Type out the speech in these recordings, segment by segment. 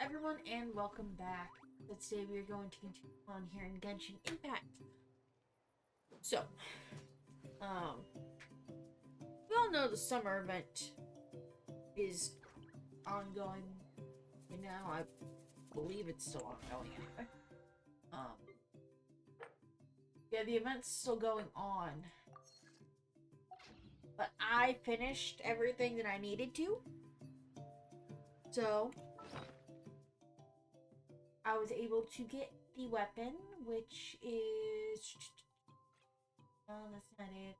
everyone, and welcome back. Today we are going to continue on here in Genshin Impact. So, um, we all know the summer event is ongoing. And now I believe it's still ongoing anyway. Yeah, the event's still going on. But I finished everything that I needed to. So, I was able to get the weapon, which is... Oh, that's not it.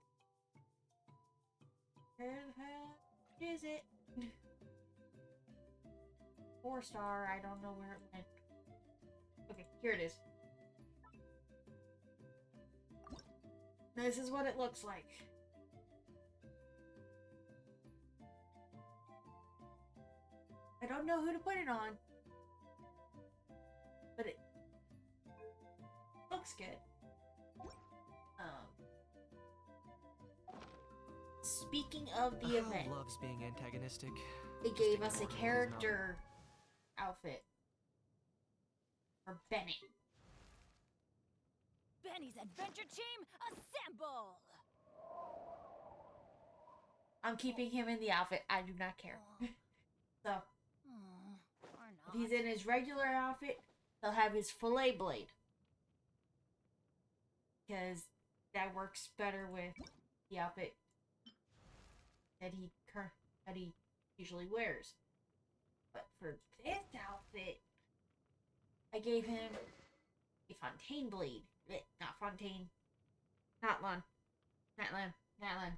Where the heck is it? 4-star, I don't know where it went. Okay, here it is. This is what it looks like. I don't know who to put it on, but it looks good. Speaking of the event, loves being antagonistic. it gave us a character outfit for Bennett. Benny's adventure team, assemble! I'm keeping him in the outfit. I do not care. So, if he's in his regular outfit, he'll have his fillet blade. Because that works better with the outfit that he usually wears. But for this outfit, I gave him a Fontaine blade. Not Fontaine. Not Lon. Not Lon. Not Lon.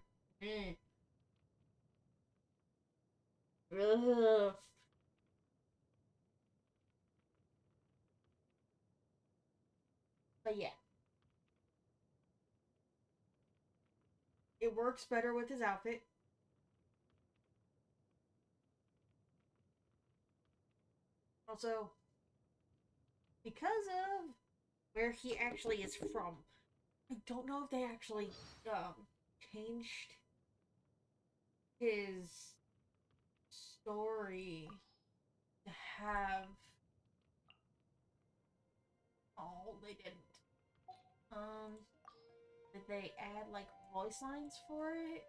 Ugh. But yeah. It works better with his outfit. Also, because of where he actually is from, I don't know if they actually changed his story to have. Oh, they didn't. Did they add like voice lines for it?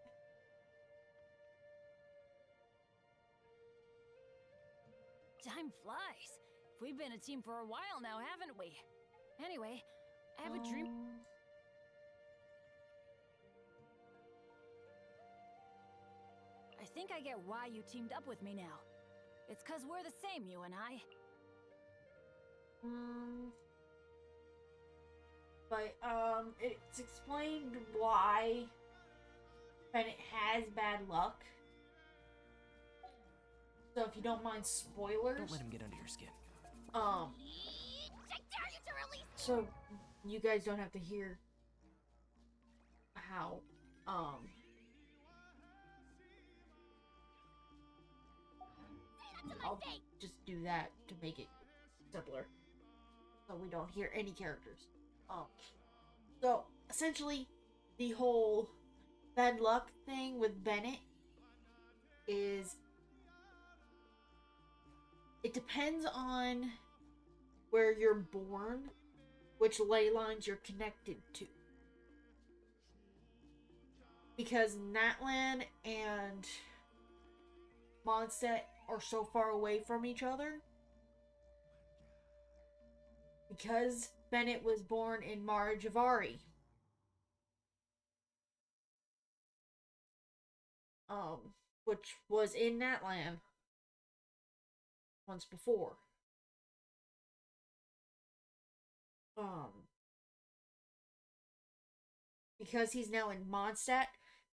Time flies. We've been a team for a while now, haven't we? Anyway, I have a dream. I think I get why you teamed up with me now. It's 'cause we're the same, you and I. But it's explained why Bennett has bad luck. So if you don't mind spoilers, Don't let him get under your skin. I dare you to release me! So you guys don't have to hear how I'll just do that to make it simpler, so we don't hear any characters. So essentially, the whole bad luck thing with Bennett is it depends on where you're born, which ley lines you're connected to. Because Natlan and Mondstadt are so far away from each other. Because Bennett was born in Marajavari. Which was in Natlan once before. Because he's now in Mondstadt,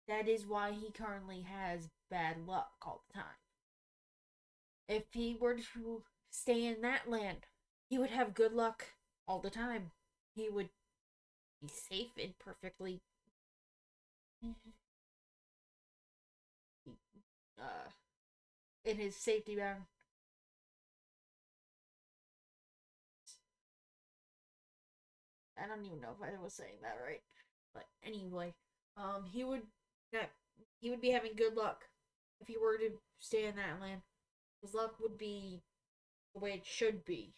that is why he currently has bad luck all the time. If he were to stay in that land, he would have good luck all the time. He would be safe and perfectly in his safety bound. I don't even know if I was saying that right. But anyway, he would be having good luck if he were to stay in that land. His luck would be the way it should be.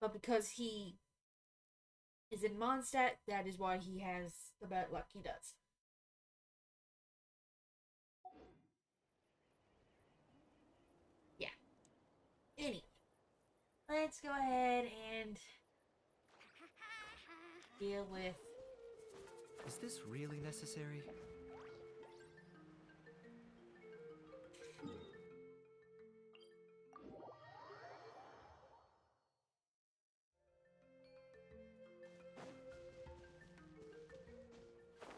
But because he is in Mondstadt, that is why he has the bad luck he does. Yeah. Anyway, let's go ahead and deal with... Is this really necessary?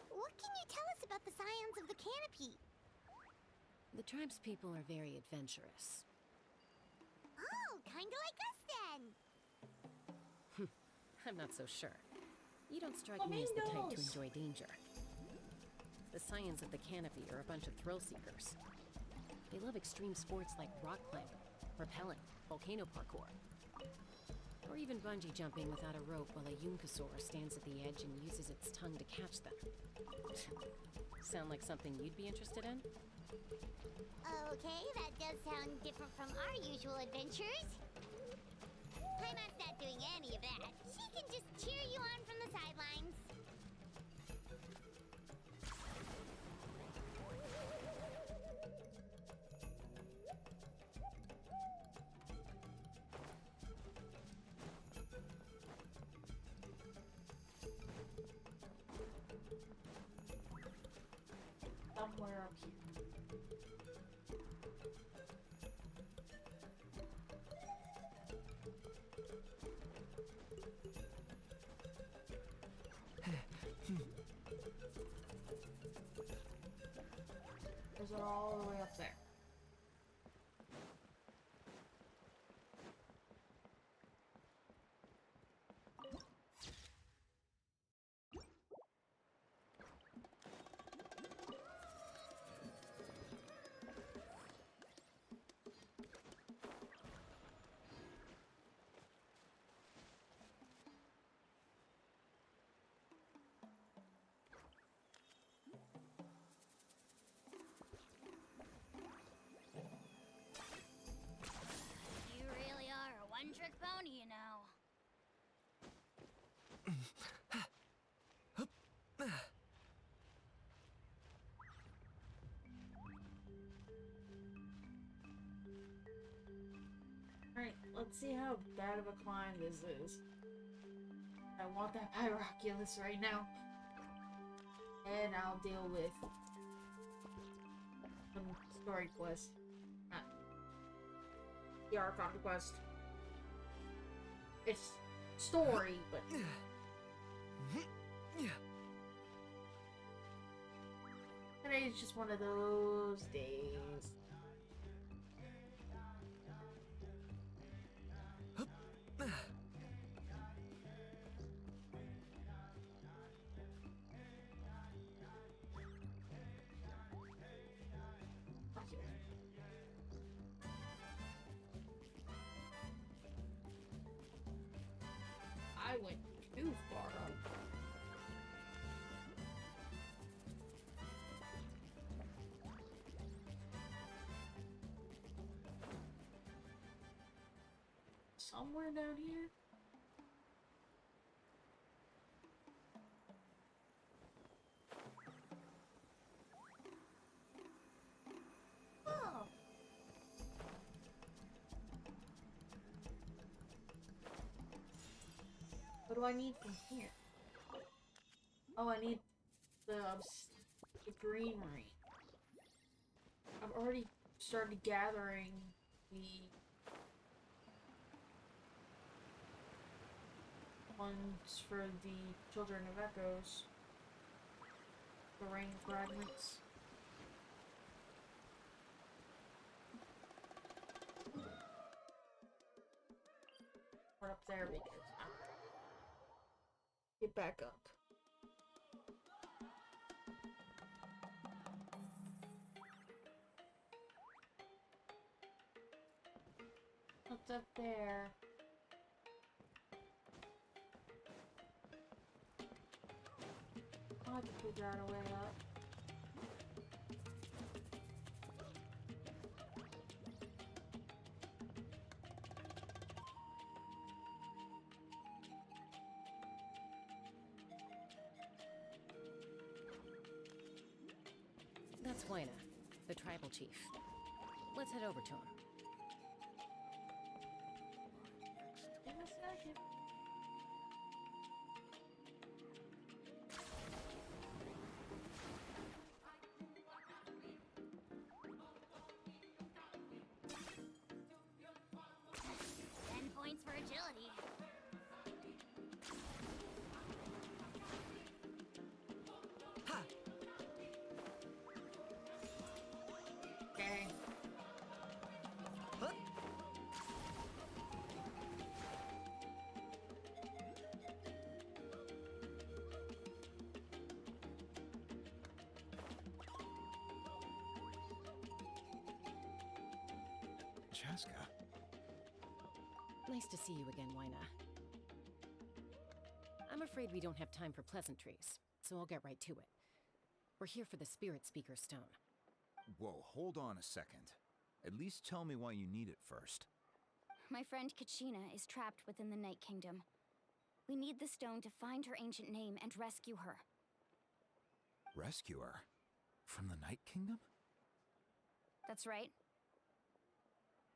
What can you tell us about the scions of the canopy? The tribespeople are very adventurous. Oh, kinda like us then. I'm not so sure. You don't strike Oh, me as the type to windows! enjoy danger. The scions of the canopy are a bunch of thrill seekers. They love extreme sports like rock climbing, rappelling, volcano parkour, or even bungee jumping without a rope while a Yunkasaur stands at the edge and uses its tongue to catch them. Sound like something you'd be interested in? Okay, that does sound different from our usual adventures. Paimon's not doing any of that. She can just cheer you on from the sidelines. somewhere up here. Is it all the way up there? You really are a one-trick pony, you know. Alright, let's see how bad of a climb this is. I want that Pyroculus right now. And I'll deal with some story quest. Not the Archon quest. It's story, but today's just one of those days. I went too far up. Somewhere down here? Oh. What do I need from here? Oh, I need the greenery. I've already started gathering the ones for the Children of Echoes. The rain fragments. We're up there because get back up. What's up there? I can figure out a way up. Huayna, the tribal chief. Let's head over to him. In a second. Points for agility. Ha! Okay. Huh? Chaska. Nice to see you again, Huayna. I'm afraid we don't have time for pleasantries, so I'll get right to it. We're here for the Spirit Speaker Stone. Whoa, hold on a second. At least tell me why you need it first. My friend Kachina is trapped within the Night Kingdom. We need the stone to find her ancient name and rescue her. Rescue her? From the Night Kingdom? That's right.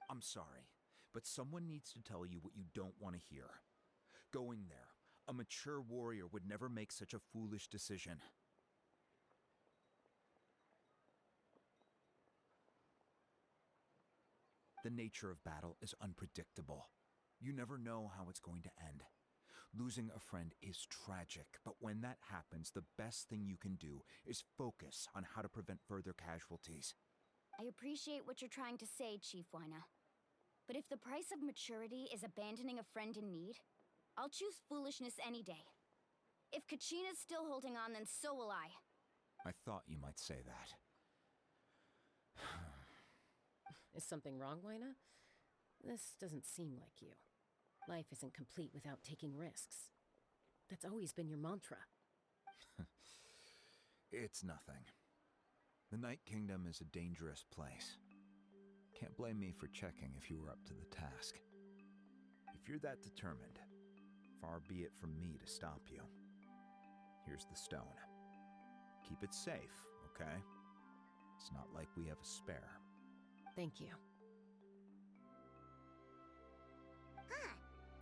I'm sorry, but someone needs to tell you what you don't want to hear. Going there, a mature warrior would never make such a foolish decision. The nature of battle is unpredictable. You never know how it's going to end. Losing a friend is tragic, but when that happens, the best thing you can do is focus on how to prevent further casualties. I appreciate what you're trying to say, Chief Huayna. But if the price of maturity is abandoning a friend in need, I'll choose foolishness any day. If Kachina's still holding on, then so will I. I thought you might say that. Is something wrong, Huayna? This doesn't seem like you. Life isn't complete without taking risks. That's always been your mantra. It's nothing. The Night Kingdom is a dangerous place. Can't blame me for checking if you were up to the task. If you're that determined, far be it from me to stop you. Here's the stone. Keep it safe, okay? It's not like we have a spare. Thank you. Huh.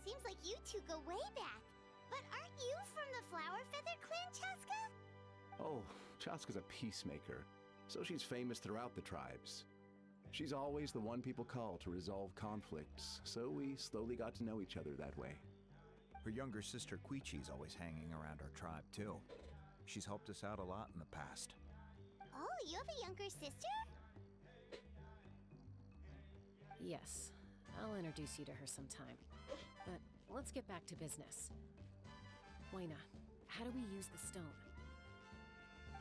Seems like you two go way back. But aren't you from the Flower Feather Clan, Chaska? Oh, Chaska's a peacemaker, so she's famous throughout the tribes. She's always the one people call to resolve conflicts, so we slowly got to know each other that way. Her younger sister Quichi's always hanging around our tribe, too. She's helped us out a lot in the past. Oh, you have a younger sister? Yes, I'll introduce you to her sometime. But let's get back to business. Huayna, how do we use the stone?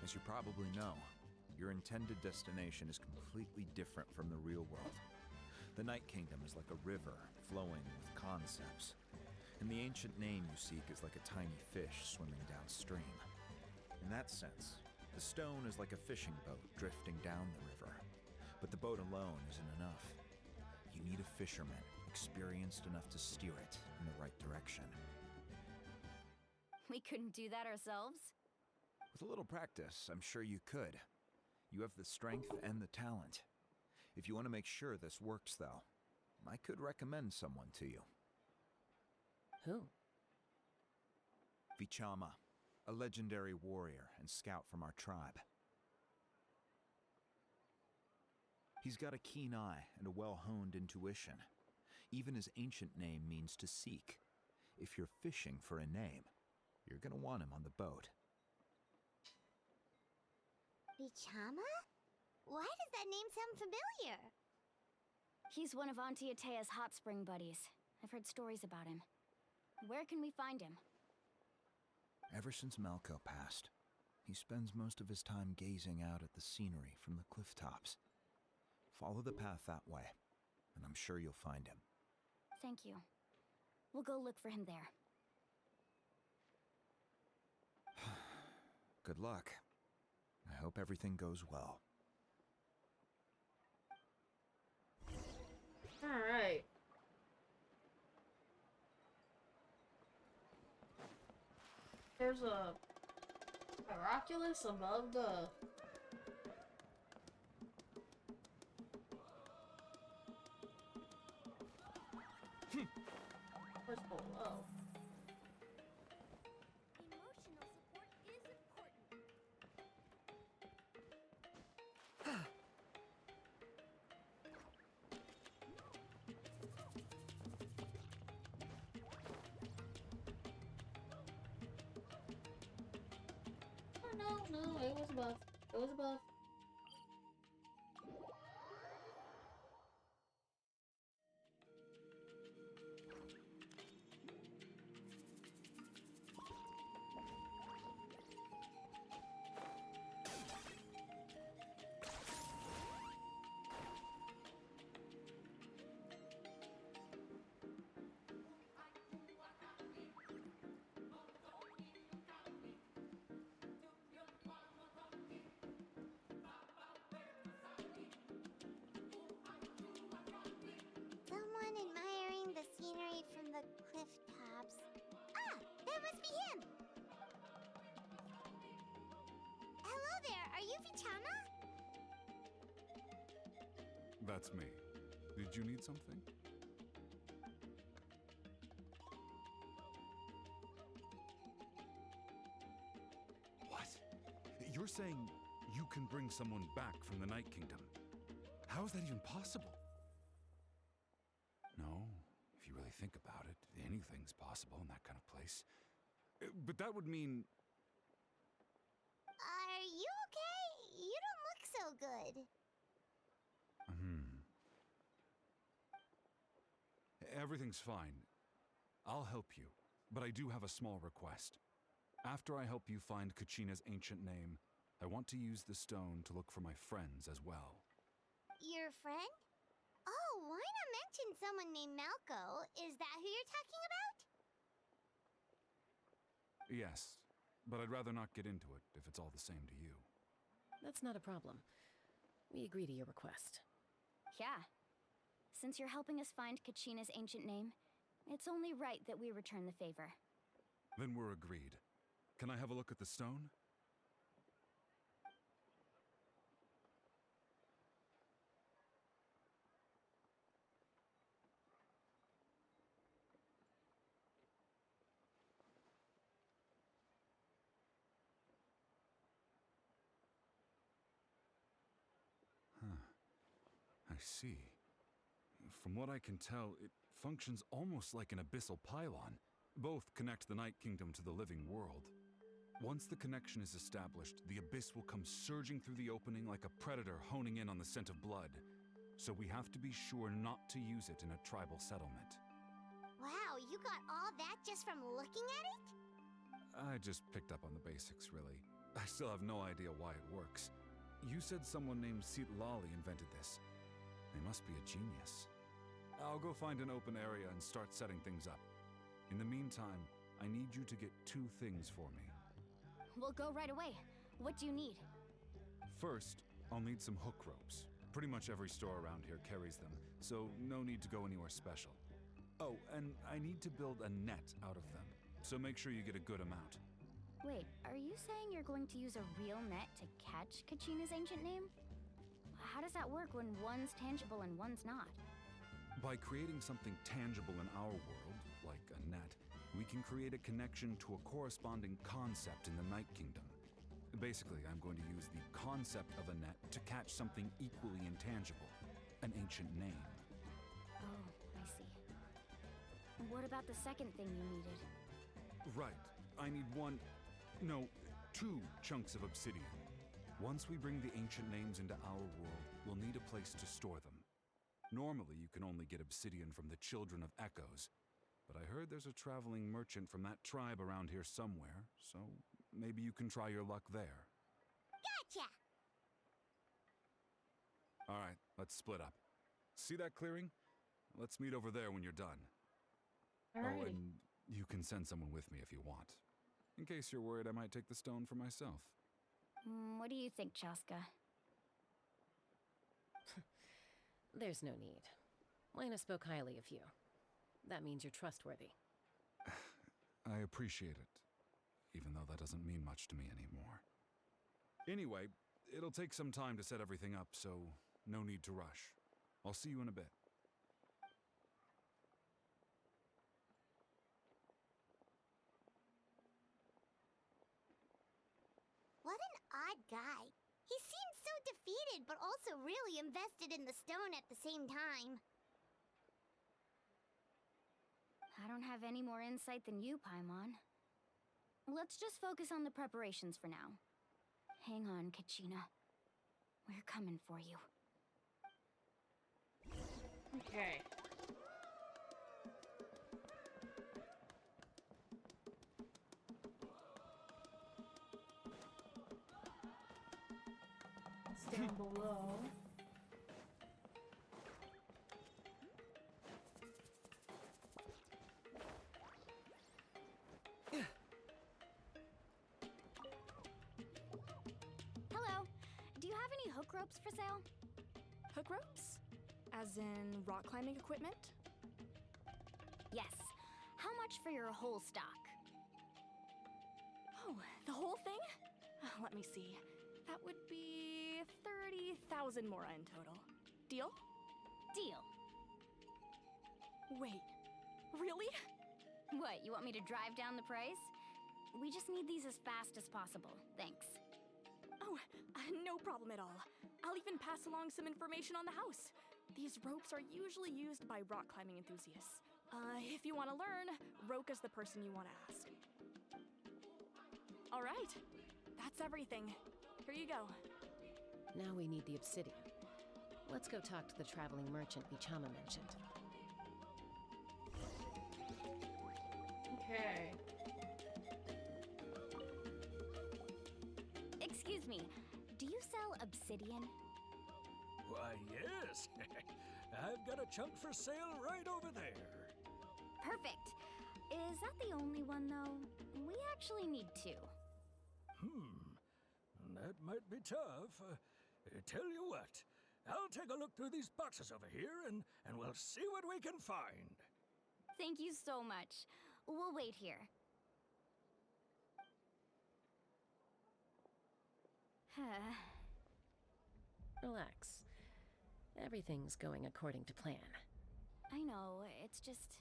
As you probably know, your intended destination is completely different from the real world. The Night Kingdom is like a river flowing with concepts. And the ancient name you seek is like a tiny fish swimming downstream. In that sense, the stone is like a fishing boat drifting down the river. But the boat alone isn't enough. You need a fisherman experienced enough to steer it in the right direction. We couldn't do that ourselves? With a little practice, I'm sure you could. You have the strength and the talent. If you want to make sure this works, though, I could recommend someone to you. Who? Vichama, a legendary warrior and scout from our tribe. He's got a keen eye and a well-honed intuition. Even his ancient name means to seek. If you're fishing for a name, you're gonna want him on the boat. Vichama? Why does that name sound familiar? He's one of Auntie Atea's hot spring buddies. I've heard stories about him. Where can we find him? Ever since Malco passed, he spends most of his time gazing out at the scenery from the cliff tops. Follow the path that way, and I'm sure you'll find him. Thank you. We'll go look for him there. Good luck. I hope everything goes well. Alright. There's a Miraculous above the First of all, whoa. Emotional support is important. Oh, no, it was above. It was above. Someone admiring the scenery from the cliff tops. Ah, that must be him! Hello there, are you Vichama? That's me. Did you need something? What? You're saying you can bring someone back from the Night Kingdom? How is that even possible? No, if you really think about it, anything's possible in that kind of place. But that would mean... Are you okay? You don't look so good. Everything's fine. I'll help you, but I do have a small request. After I help you find Kachina's ancient name, I want to use the stone to look for my friends as well. Your friend? Oh, why not mention someone named Malco? Is that who you're talking about? Yes, but I'd rather not get into it if it's all the same to you. That's not a problem. We agree to your request. Yeah. Since you're helping us find Kachina's ancient name, it's only right that we return the favor. Then we're agreed. Can I have a look at the stone? I see. From what I can tell, it functions almost like an abyssal pylon. Both connect the Night Kingdom to the living world. Once the connection is established, the abyss will come surging through the opening like a predator honing in on the scent of blood. So we have to be sure not to use it in a tribal settlement. Wow, you got all that just from looking at it? I just picked up on the basics, really. I still have no idea why it works. You said someone named Lali invented this. They must be a genius. I'll go find an open area and start setting things up. In the meantime, I need you to get 2 things for me. We'll go right away. What do you need? First, I'll need some hook ropes. Pretty much every store around here carries them, so no need to go anywhere special. Oh, and I need to build a net out of them, so make sure you get a good amount. Wait, are you saying you're going to use a real net to catch Kachina's ancient name? How does that work when one's tangible and one's not? By creating something tangible in our world, like a net, we can create a connection to a corresponding concept in the Night Kingdom. Basically, I'm going to use the concept of a net to catch something equally intangible, an ancient name. Oh, I see. What about the second thing you needed? Right. I need 2 chunks of obsidian. Once we bring the ancient names into our world, we'll need a place to store them. Normally, you can only get obsidian from the Children of Echoes, but I heard there's a traveling merchant from that tribe around here somewhere, so maybe you can try your luck there. Gotcha! All right, let's split up. See that clearing? Let's meet over there when you're done. Oh, Alrighty. and you can send someone with me if you want. In case you're worried I might take the stone for myself. What do you think, Chaska? There's no need. Lena spoke highly of you. That means you're trustworthy. I appreciate it, even though that doesn't mean much to me anymore. Anyway, it'll take some time to set everything up, so no need to rush. I'll see you in a bit. but also really invested in the stone at the same time. I don't have any more insight than you, Paimon. Let's just focus on the preparations for now. Hang on, Kachina. We're coming for you. Okay. It's down below. Hello. Do you have any hook ropes for sale? Hook ropes? As in rock climbing equipment? Yes. How much for your whole stock? Oh, the whole thing? Let me see. That would be 30,000 mora in total. Deal? Deal. Wait, really? What, you want me to drive down the price? We just need these as fast as possible. Thanks. Oh, no problem at all. I'll even pass along some information on the house. These ropes are usually used by rock climbing enthusiasts. If you want to learn, Roka's the person you want to ask. All right, that's everything. Here you go. Now we need the obsidian. Let's go talk to the traveling merchant Vichama mentioned. Okay. Excuse me, do you sell obsidian? Why, yes. I've got a chunk for sale right over there. Perfect. Is that the only one, though? We actually need two. That might be tough. Tell you what, I'll take a look through these boxes over here and we'll see what we can find. Thank you so much. We'll wait here. Relax. Everything's going according to plan. I know, it's just...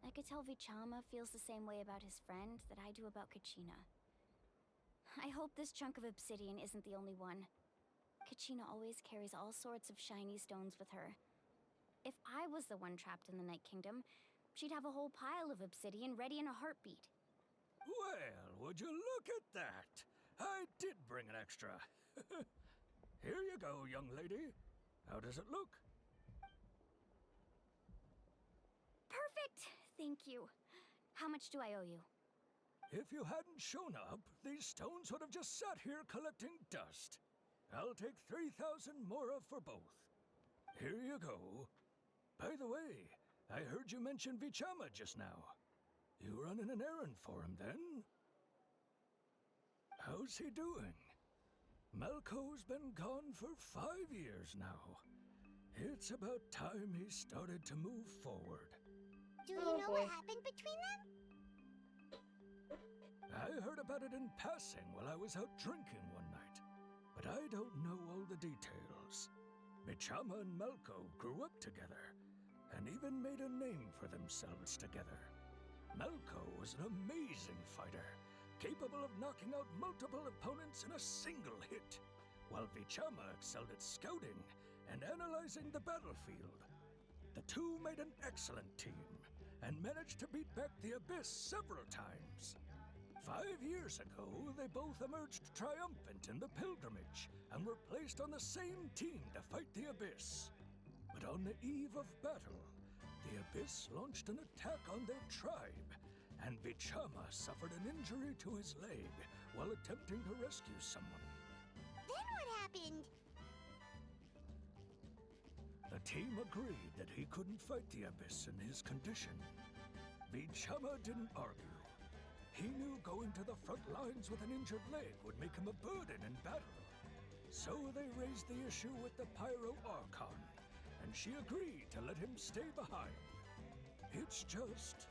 I could tell Vichama feels the same way about his friend that I do about Kachina. I hope this chunk of obsidian isn't the only one. Kachina always carries all sorts of shiny stones with her. If I was the one trapped in the Night Kingdom, she'd have a whole pile of obsidian ready in a heartbeat. Well, would you look at that? I did bring an extra. Here you go, young lady. How does it look? Perfect! Thank you. How much do I owe you? If you hadn't shown up, these stones would have just sat here collecting dust. I'll take 3,000 mora for both. Here you go. By the way, I heard you mention Vichama just now. You running an errand for him, then? How's he doing? Malco's been gone for 5 years now. It's about time he started to move forward. Do you Oh, know boy. what happened between them? I heard about it in passing while I was out drinking one night, but I don't know all the details. Vichama and Malco grew up together, and even made a name for themselves together. Malco was an amazing fighter, capable of knocking out multiple opponents in a single hit, while Vichama excelled at scouting and analyzing the battlefield. The two made an excellent team, and managed to beat back the Abyss several times. 5 years ago, they both emerged triumphant in the pilgrimage, and were placed on the same team to fight the Abyss. But on the eve of battle, the Abyss launched an attack on their tribe, and Vichama suffered an injury to his leg while attempting to rescue someone. Then what happened? The team agreed that he couldn't fight the Abyss in his condition. Vichama didn't argue. He knew going to the front lines with an injured leg would make him a burden in battle. So they raised the issue with the Pyro Archon, and she agreed to let him stay behind. It's just...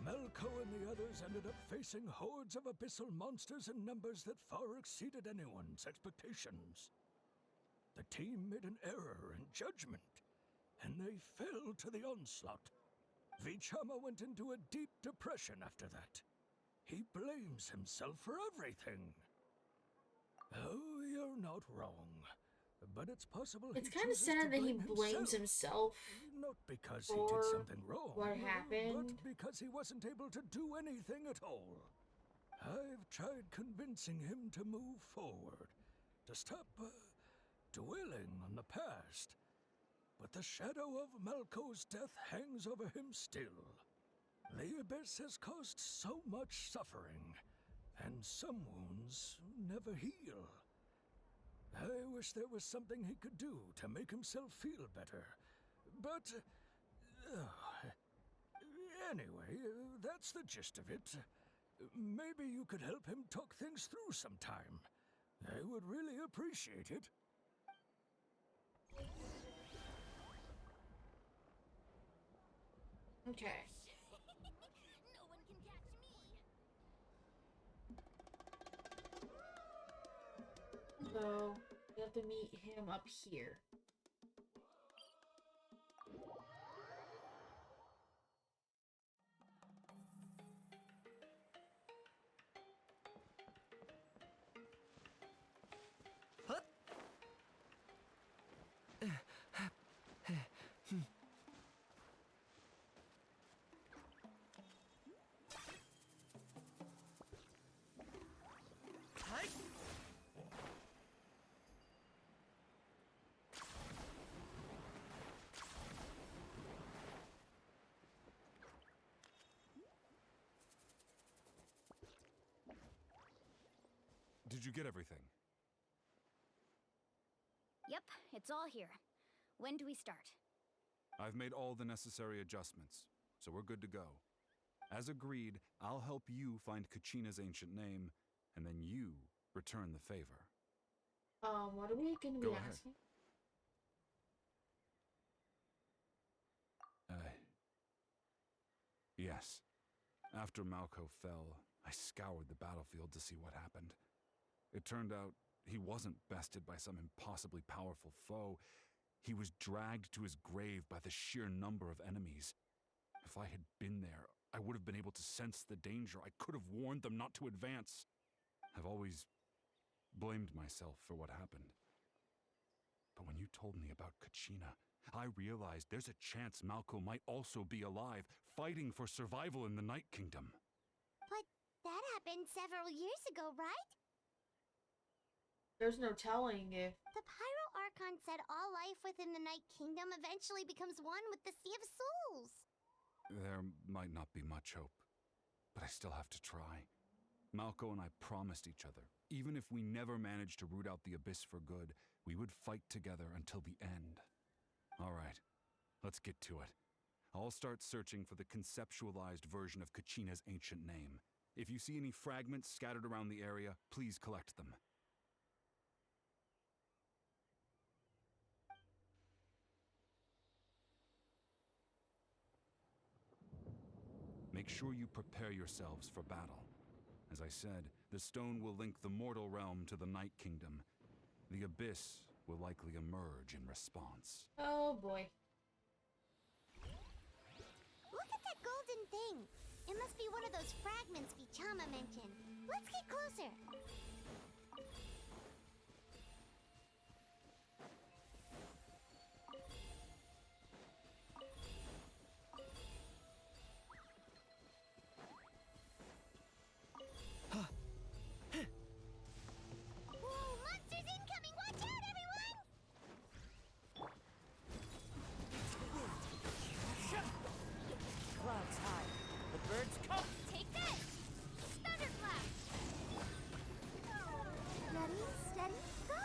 Malco and the others ended up facing hordes of abyssal monsters in numbers that far exceeded anyone's expectations. The team made an error in judgment, and they fell to the onslaught. Vichama went into a deep depression after that. He blames himself for everything. Oh, you're not wrong. but it's possible It's he kind of chooses to sad that he blame blames himself Not because he for did something wrong, what happened. but because he wasn't able to do anything at all. I've tried convincing him to move forward, to stop dwelling on the past. But the shadow of Malco's death hangs over him still. The Abyss has caused so much suffering, and some wounds never heal. I wish there was something he could do to make himself feel better. But, anyway, that's the gist of it. Maybe you could help him talk things through sometime. I would really appreciate it. Okay. No one can catch me. So we have to meet him up here. Did you get everything? Yep, it's all here. When do we start? I've made all the necessary adjustments, so we're good to go. As agreed, I'll help you find Kachina's ancient name, and then you return the favor. What are we gonna be Go ahead. asking? Yes. After Malco fell, I scoured the battlefield to see what happened. It turned out he wasn't bested by some impossibly powerful foe. He was dragged to his grave by the sheer number of enemies. If I had been there, I would have been able to sense the danger. I could have warned them not to advance. I've always blamed myself for what happened. But when you told me about Kachina, I realized there's a chance Malco might also be alive, fighting for survival in the Night Kingdom. But that happened several years ago, right? There's no telling if The Pyro Archon said all life within the Night Kingdom eventually becomes one with the Sea of Souls. There might not be much hope, but I still have to try. Malco and I promised each other, even if we never managed to root out the Abyss for good, we would fight together until the end. All right, let's get to it. I'll start searching for the conceptualized version of Kachina's ancient name. If you see any fragments scattered around the area, please collect them. Make sure you prepare yourselves for battle. As I said, the stone will link the mortal realm to the Night Kingdom. The Abyss will likely emerge in response. oh boy. Look at that golden thing. It must be one of those fragments Vichama mentioned. Let's get closer. Whoa, monsters incoming! Watch out, everyone! Clouds high. The birds come. Take this! Thunderclap! Ready, steady, go!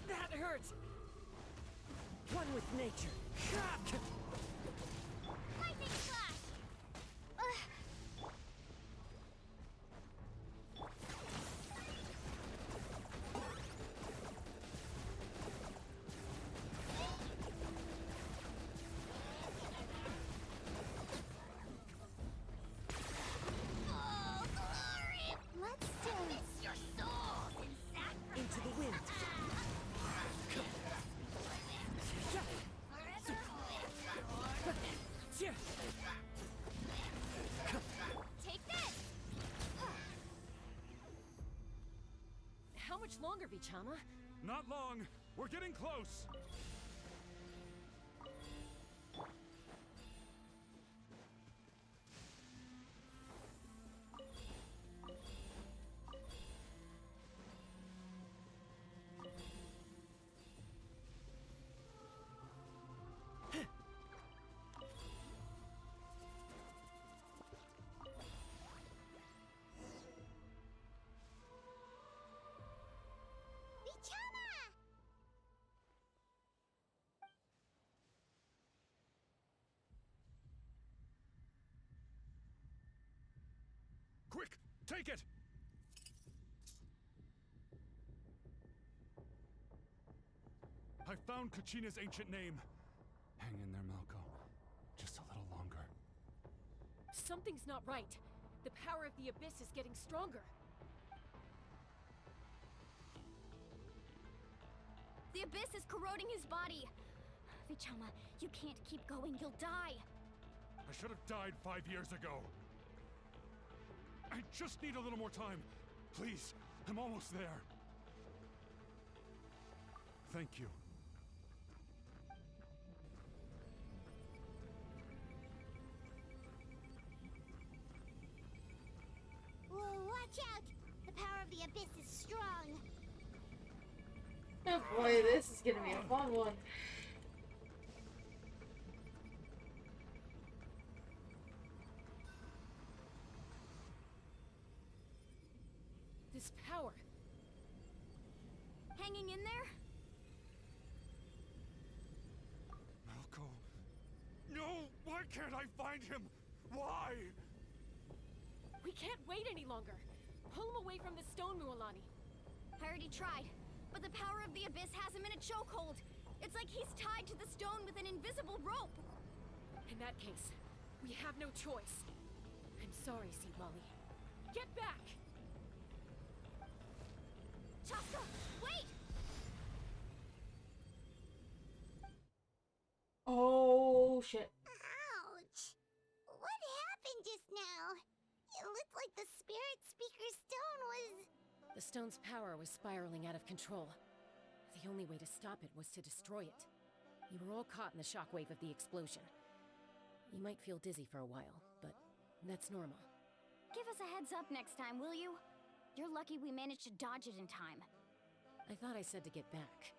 That hurts. One with nature. Lightning flash! Oh, glory! Let's miss your souls in sacrifice! Into the wind. much longer, Vichama? Not long. We're getting close. Vichama! Quick, take it! I found Kachina's ancient name. Hang in there, Malco. Just a little longer. Something's not right. The power of the Abyss is getting stronger. The Abyss is corroding his body. Vichama, you can't keep going. You'll die. I should have died 5 years ago. I just need a little more time. Please, I'm almost there. Thank you. Whoa, watch out! The power of the Abyss is strong. Oh boy, this is gonna be a fun one. This power. Hanging in there? Malco. No! Why can't I find him? Why? We can't wait any longer. Pull him away from the stone, Mualani. I already tried, but the power of the Abyss has him in a chokehold. It's like he's tied to the stone with an invisible rope. In that case, we have no choice. I'm sorry, St. Molly. Get back! Chaska, wait! Oh shit. Ouch! What happened just now? It looked like the Spirit Speaker stone was... The stone's power was spiraling out of control. The only way to stop it was to destroy it. You were all caught in the shockwave of the explosion. You might feel dizzy for a while, but that's normal. Give us a heads up next time, will you? You're lucky we managed to dodge it in time. I thought I said to get back.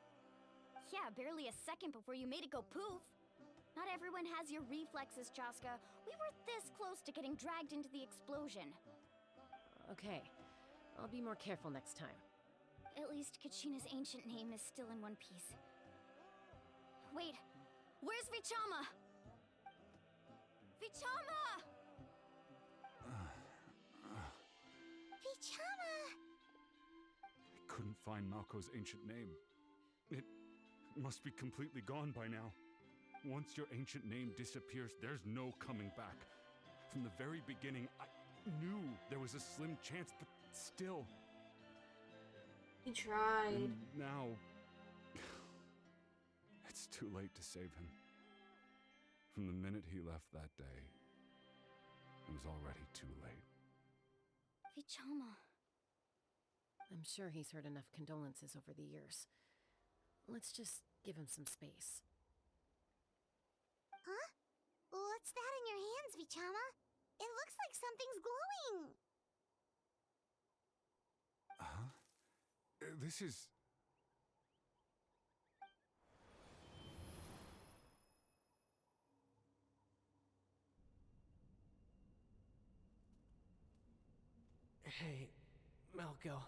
Yeah, barely a second before you made it go poof. Not everyone has your reflexes, Chaska. We were this close to getting dragged into the explosion. Okay, I'll be more careful next time. At least Kachina's ancient name is still in one piece. Wait, where's Vichama? Vichama! Vichama! I couldn't find Malco's ancient name. It must be completely gone by now. Once your ancient name disappears, there's no coming back. From the very beginning, I knew there was a slim chance, but still. He tried. And now, it's too late to save him. From the minute he left that day, it was already too late. Vichama. I'm sure he's heard enough condolences over the years. Let's just give him some space. Huh? What's that in your hands, Vichama? It looks like something's glowing. Huh? This is... Hey, Malco.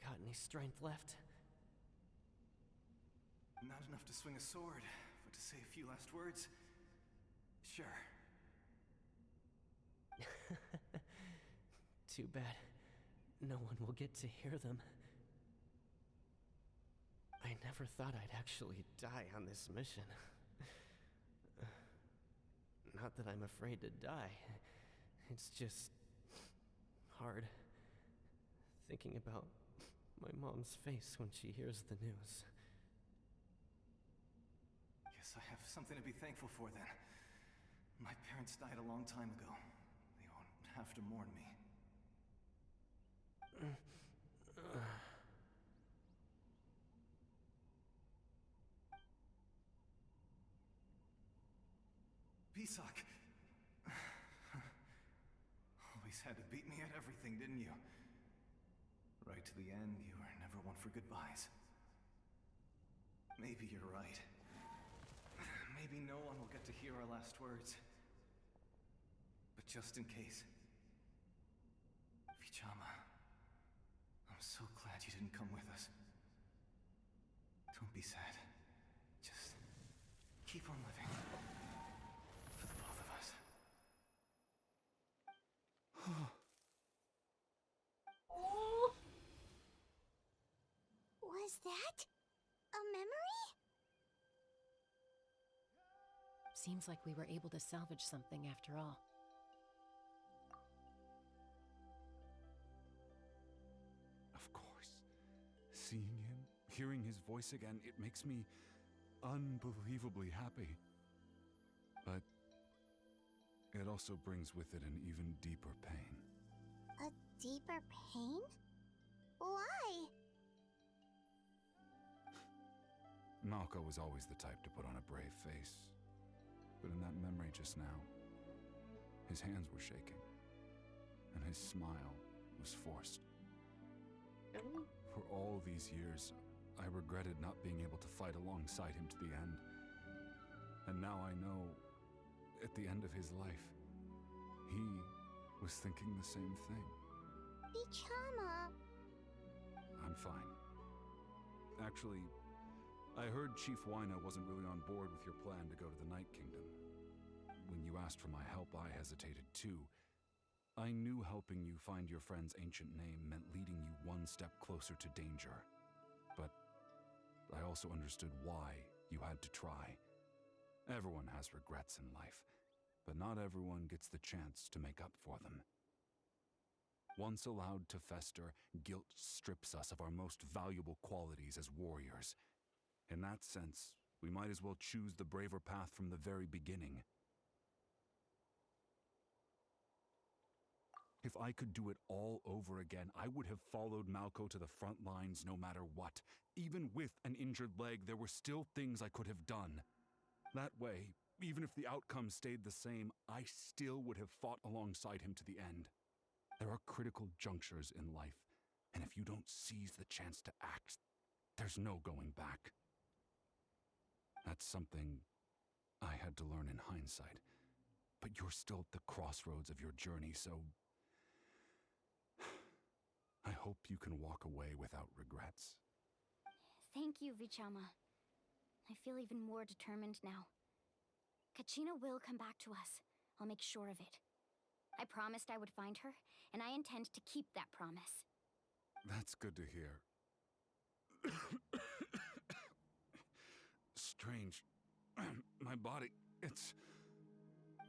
Got any strength left? Not enough to swing a sword, but to say a few last words? Sure. Too bad. No one will get to hear them. I never thought I'd actually die on this mission. Not that I'm afraid to die. It's just... hard. Thinking about my mom's face when she hears the news. Guess I have something to be thankful for then. My parents died a long time ago. They won't have to mourn me. Isak. Always had to beat me at everything, didn't you? Right to the end, you were never one for goodbyes. Maybe you're right. Maybe no one will get to hear our last words. But just in case... Vichama, I'm so glad you didn't come with us. Don't be sad. Just keep on living. For the both of us. Oh! Was that a memory? Seems like we were able to salvage something after all. Of course. Seeing him, hearing his voice again, it makes me unbelievably happy. But it also brings with it an even deeper pain. A deeper pain? Why? Malko was always the type to put on a brave face. But in that memory just now, his hands were shaking, and his smile was forced. Really? For all these years, I regretted not being able to fight alongside him to the end. And now I know, at the end of his life, he was thinking the same thing. Vichama. I'm fine. Actually, I heard Chief Wyna wasn't really on board with your plan to go to the Night Kingdom. When you asked for my help, I hesitated too. I knew helping you find your friend's ancient name meant leading you one step closer to danger. But I also understood why you had to try. Everyone has regrets in life, but not everyone gets the chance to make up for them. Once allowed to fester, guilt strips us of our most valuable qualities as warriors. In that sense, we might as well choose the braver path from the very beginning. If I could do it all over again, I would have followed Malko to the front lines no matter what. Even with an injured leg, there were still things I could have done. That way, even if the outcome stayed the same, I still would have fought alongside him to the end. There are critical junctures in life, and if you don't seize the chance to act, there's no going back. That's something I had to learn in hindsight. But you're still at the crossroads of your journey, so I hope you can walk away without regrets. Thank you, Vichama. I feel even more determined now. Kachina will come back to us. I'll make sure of it. I promised I would find her, and I intend to keep that promise. That's good to hear. Strange. My body, it's...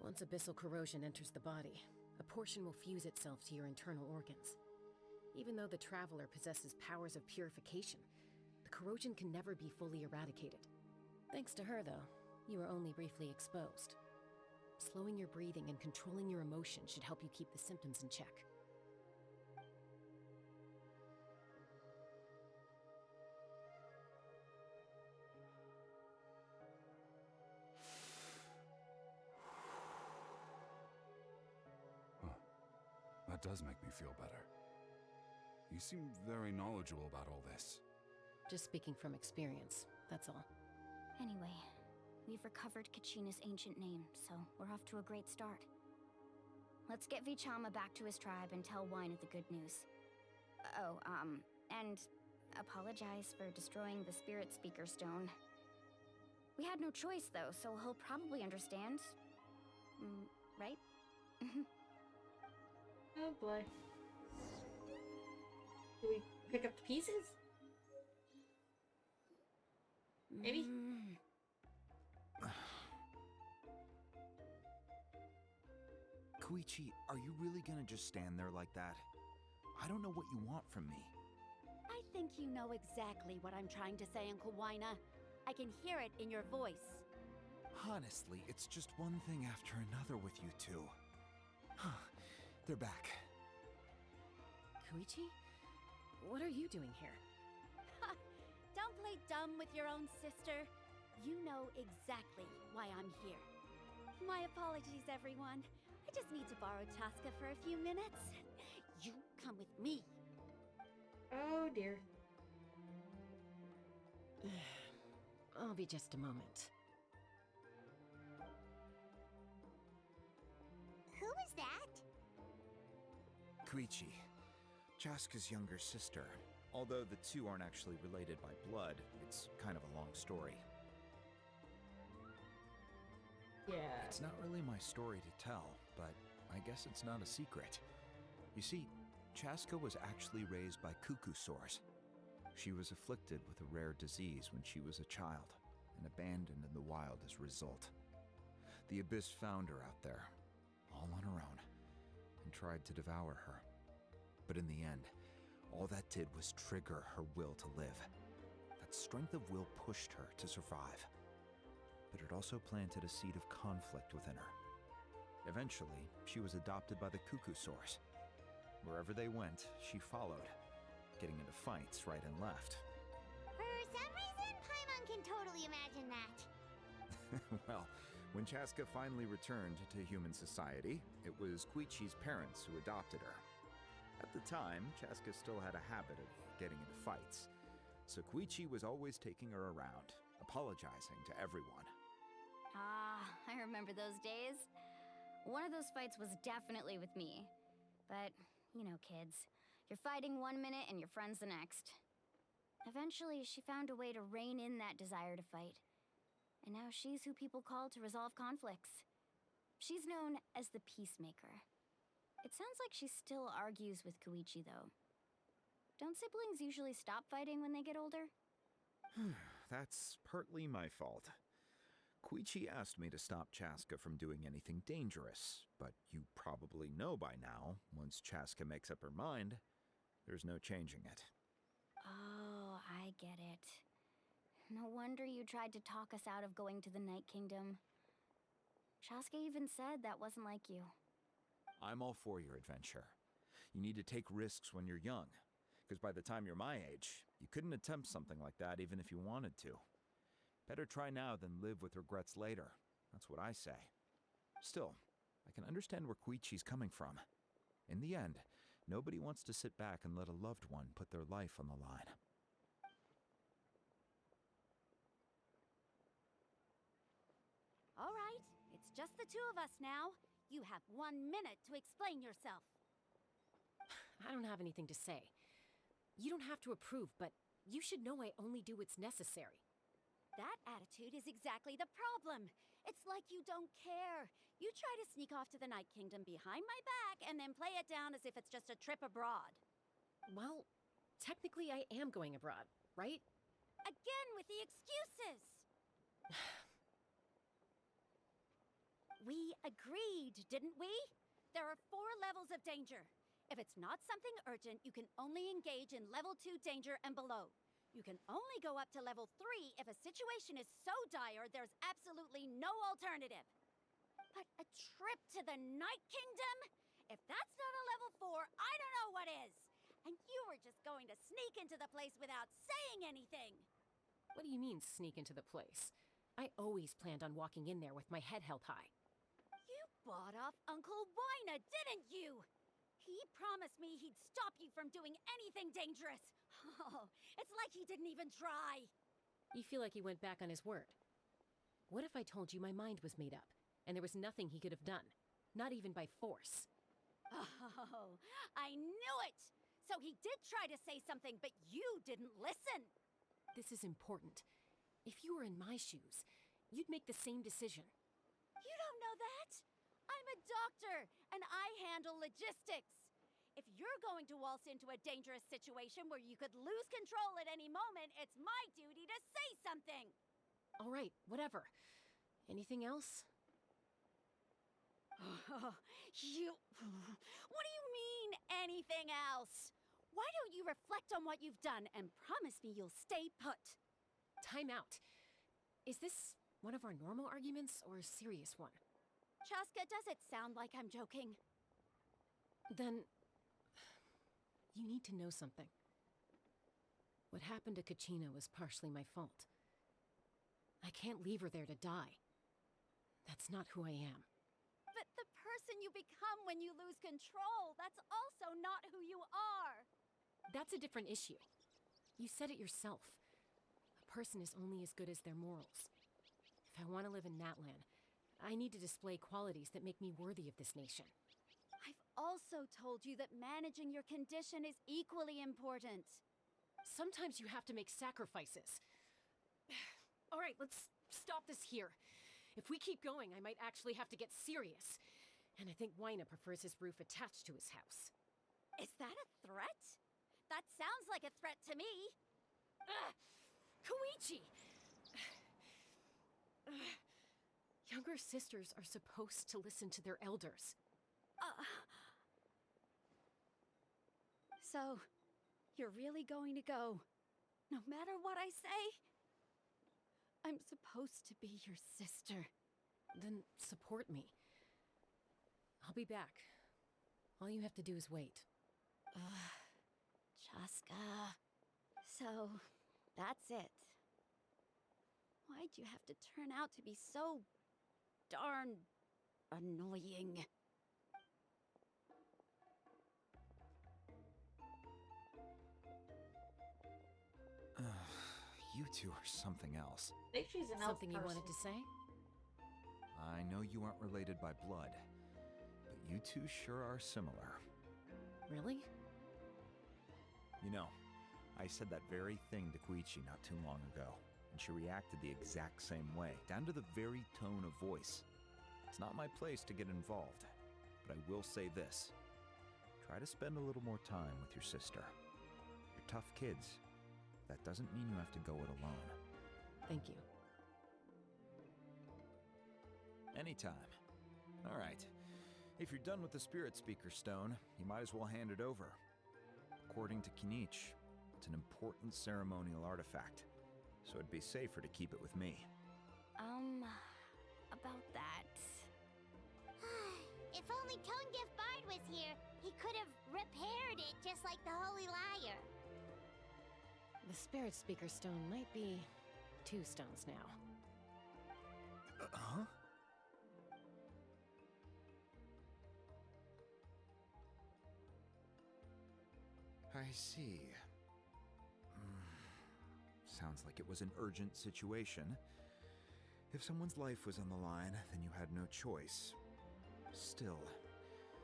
Once abyssal corrosion enters the body, a portion will fuse itself to your internal organs. Even though the Traveler possesses powers of purification, the corrosion can never be fully eradicated. Thanks to her, though, you are only briefly exposed. Slowing your breathing and controlling your emotions should help you keep the symptoms in check. That does make me feel better. You seem very knowledgeable about all this. Just speaking from experience, that's all. Anyway, we've recovered Kachina's ancient name, so we're off to a great start. Let's get Vichama back to his tribe and tell Wyna the good news. Oh, and apologize for destroying the Spirit Speaker Stone. We had no choice, though, so he'll probably understand. Right? Oh boy. Do we pick up the pieces? Maybe? Koichi, are you really gonna just stand there like that? I don't know what you want from me. I think you know exactly what I'm trying to say, Uncle Wyna. I can hear it in your voice. Honestly, it's just one thing after another with you two. They're back. Koichi? What are you doing here? Ha! Don't play dumb with your own sister. You know exactly why I'm here. My apologies, everyone. I just need to borrow Chaska for a few minutes. You come with me. Oh dear. I'll be just a moment. Who was that? Koichi, Chaska's younger sister. Although the two aren't actually related by blood, it's kind of a long story. Yeah. It's not really my story to tell, but I guess it's not a secret. You see, Chaska was actually raised by cuckoo sores. She was afflicted with a rare disease when she was a child, and abandoned in the wild as a result. The Abyss found her out there, all on her own, and tried to devour her. But in the end, all that did was trigger her will to live. That strength of will pushed her to survive. But it also planted a seed of conflict within her. Eventually, she was adopted by the cuckoo sores. Wherever they went, she followed, getting into fights right and left. For some reason, Paimon can totally imagine that. Well, when Chaska finally returned to human society, it was Koichi's parents who adopted her. At the time, Chaska still had a habit of getting into fights, so Koichi was always taking her around, apologizing to everyone. Ah, I remember those days. One of those fights was definitely with me. But, you know, kids. You're fighting one minute and your friend's the next. Eventually, she found a way to rein in that desire to fight. And now she's who people call to resolve conflicts. She's known as the Peacemaker. It sounds like she still argues with Koichi, though. Don't siblings usually stop fighting when they get older? That's partly my fault. Koichi asked me to stop Chaska from doing anything dangerous, but you probably know by now, once Chaska makes up her mind, there's no changing it. Oh, I get it. No wonder you tried to talk us out of going to the Night Kingdom. Chaska even said that wasn't like you. I'm all for your adventure. You need to take risks when you're young, because by the time you're my age, you couldn't attempt something like that even if you wanted to. Better try now than live with regrets later. That's what I say. Still, I can understand where Koichi's coming from. In the end, nobody wants to sit back and let a loved one put their life on the line. All right, it's just the two of us now. You have 1 minute to explain yourself. I don't have anything to say. You don't have to approve, but you should know I only do what's necessary. That attitude is exactly the problem. It's like you don't care. You try to sneak off to the Night Kingdom behind my back and then play it down as if it's just a trip abroad. Well, technically I am going abroad, right? Again with the excuses! We agreed, didn't we? There are 4 levels of danger. If it's not something urgent, you can only engage in level 2 danger and below. You can only go up to level 3 if a situation is so dire there's absolutely no alternative. But a trip to the Night Kingdom? If that's not a level 4, I don't know what is. And you were just going to sneak into the place without saying anything. What do you mean, sneak into the place? I always planned on walking in there with my head held high. You bought off Uncle Wina, didn't you? He promised me he'd stop you from doing anything dangerous. Oh, it's like he didn't even try. You feel like he went back on his word. What if I told you my mind was made up, and there was nothing he could have done? Not even by force. Oh, I knew it! So he did try to say something, but you didn't listen. This is important. If you were in my shoes, you'd make the same decision. You don't know that? I'm a doctor, and I handle logistics. If you're going to waltz into a dangerous situation where you could lose control at any moment, it's my duty to say something. All right, whatever. Anything else? You... What do you mean, anything else? Why don't you reflect on what you've done and promise me you'll stay put? Time out. Is this one of our normal arguments or a serious one? Chaska, does it sound like I'm joking? Then... you need to know something. What happened to Kachina was partially my fault. I can't leave her there to die. That's not who I am. But the person you become when you lose control, that's also not who you are. That's a different issue. You said it yourself. A person is only as good as their morals. If I want to live in Natlan, I need to display qualities that make me worthy of this nation. I've also told you that managing your condition is equally important. Sometimes you have to make sacrifices. All right, let's stop this here. If we keep going, I might actually have to get serious. And I think Waina prefers his roof attached to his house. Is that a threat? That sounds like a threat to me. Koichi! Younger sisters are supposed to listen to their elders. So, you're really going to go, no matter what I say? I'm supposed to be your sister. Then support me. I'll be back. All you have to do is wait. Chaska. So, that's it. Why'd you have to turn out to be so darn annoying? You two are something else. I think she's an elf Something you wanted to say? I know you aren't related by blood, but you two sure are similar. Really? You know, I said that very thing to Koichi not too long ago, and she reacted the exact same way, down to the very tone of voice. It's not my place to get involved, but I will say this. Try to spend a little more time with your sister. You're tough kids. That doesn't mean you have to go it alone. Thank you. Anytime. All right. If you're done with the Spirit Speaker Stone, you might as well hand it over. According to Kinich, it's an important ceremonial artifact, so it'd be safer to keep it with me. About that. If only Tone-Deaf Bard was here, he could have repaired it just like the Holy Liar. The Spirit Speaker Stone might be 2 stones now. Huh? I see. Sounds like it was an urgent situation. If someone's life was on the line, then you had no choice. Still,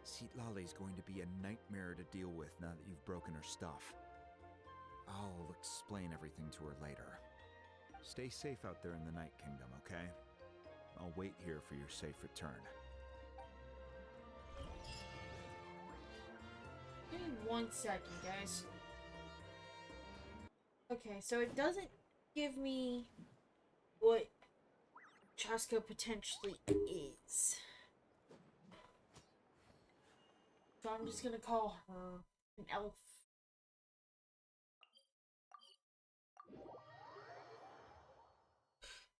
Citlali's going to be a nightmare to deal with now that you've broken her stuff. I'll explain everything to her later. Stay safe out there in the Night Kingdom, okay? I'll wait here for your safe return. Give me 1 second, guys. Okay, so it doesn't give me what Chaska potentially is. So I'm just gonna call her an elf.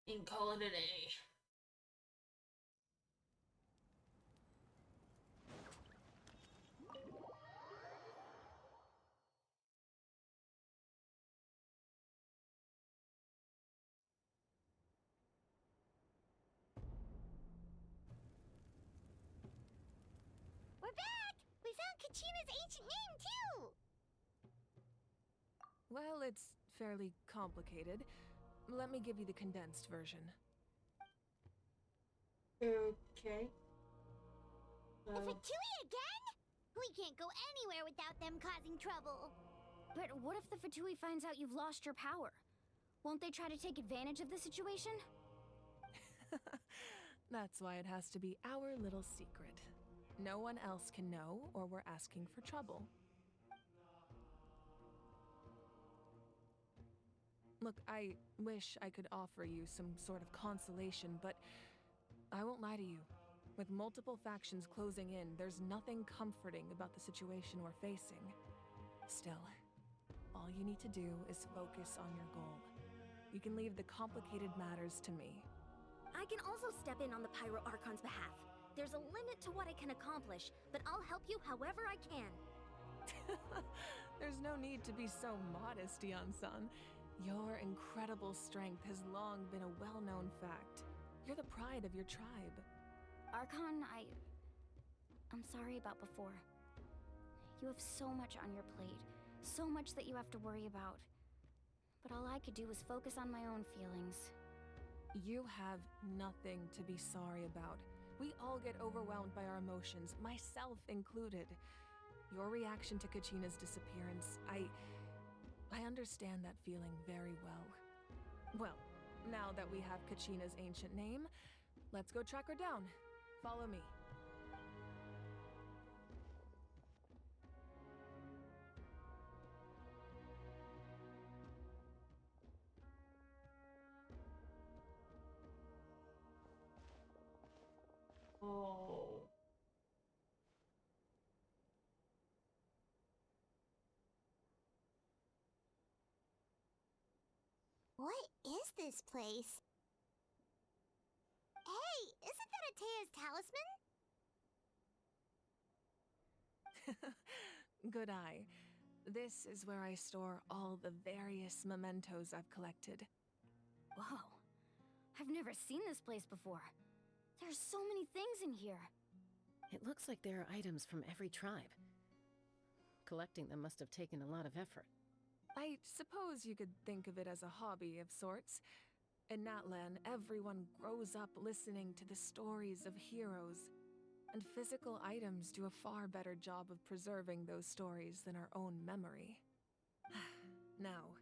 And call it a day. We're back! We found Kachina's ancient name, too! Well, it's fairly complicated. Let me give you the condensed version. Okay. The Fatui again? We can't go anywhere without them causing trouble. But what if the Fatui finds out you've lost your power? Won't they try to take advantage of the situation? That's why it has to be our little secret. No one else can know, or we're asking for trouble. Look, I wish I could offer you some sort of consolation, but I won't lie to you. With multiple factions closing in, there's nothing comforting about the situation we're facing. Still, all you need to do is focus on your goal. You can leave the complicated matters to me. I can also step in on the Pyro Archon's behalf. There's a limit to what I can accomplish, but I'll help you however I can. There's no need to be so modest, Yan-san. Your incredible strength has long been a well-known fact. You're the pride of your tribe. Archon, I'm sorry about before. You have so much on your plate, so much that you have to worry about. But all I could do was focus on my own feelings. You have nothing to be sorry about. We all get overwhelmed by our emotions, myself included. Your reaction to Kachina's disappearance, I understand that feeling very well. Well, now that we have Kachina's ancient name, let's go track her down. Follow me. Oh. What is this place? Hey, isn't that Atea's talisman? Good eye. This is where I store all the various mementos I've collected. Whoa. I've never seen this place before. There's so many things in here. It looks like there are items from every tribe. Collecting them must have taken a lot of effort. I suppose you could think of it as a hobby of sorts. In Natlan, everyone grows up listening to the stories of heroes, and physical items do a far better job of preserving those stories than our own memory. Now,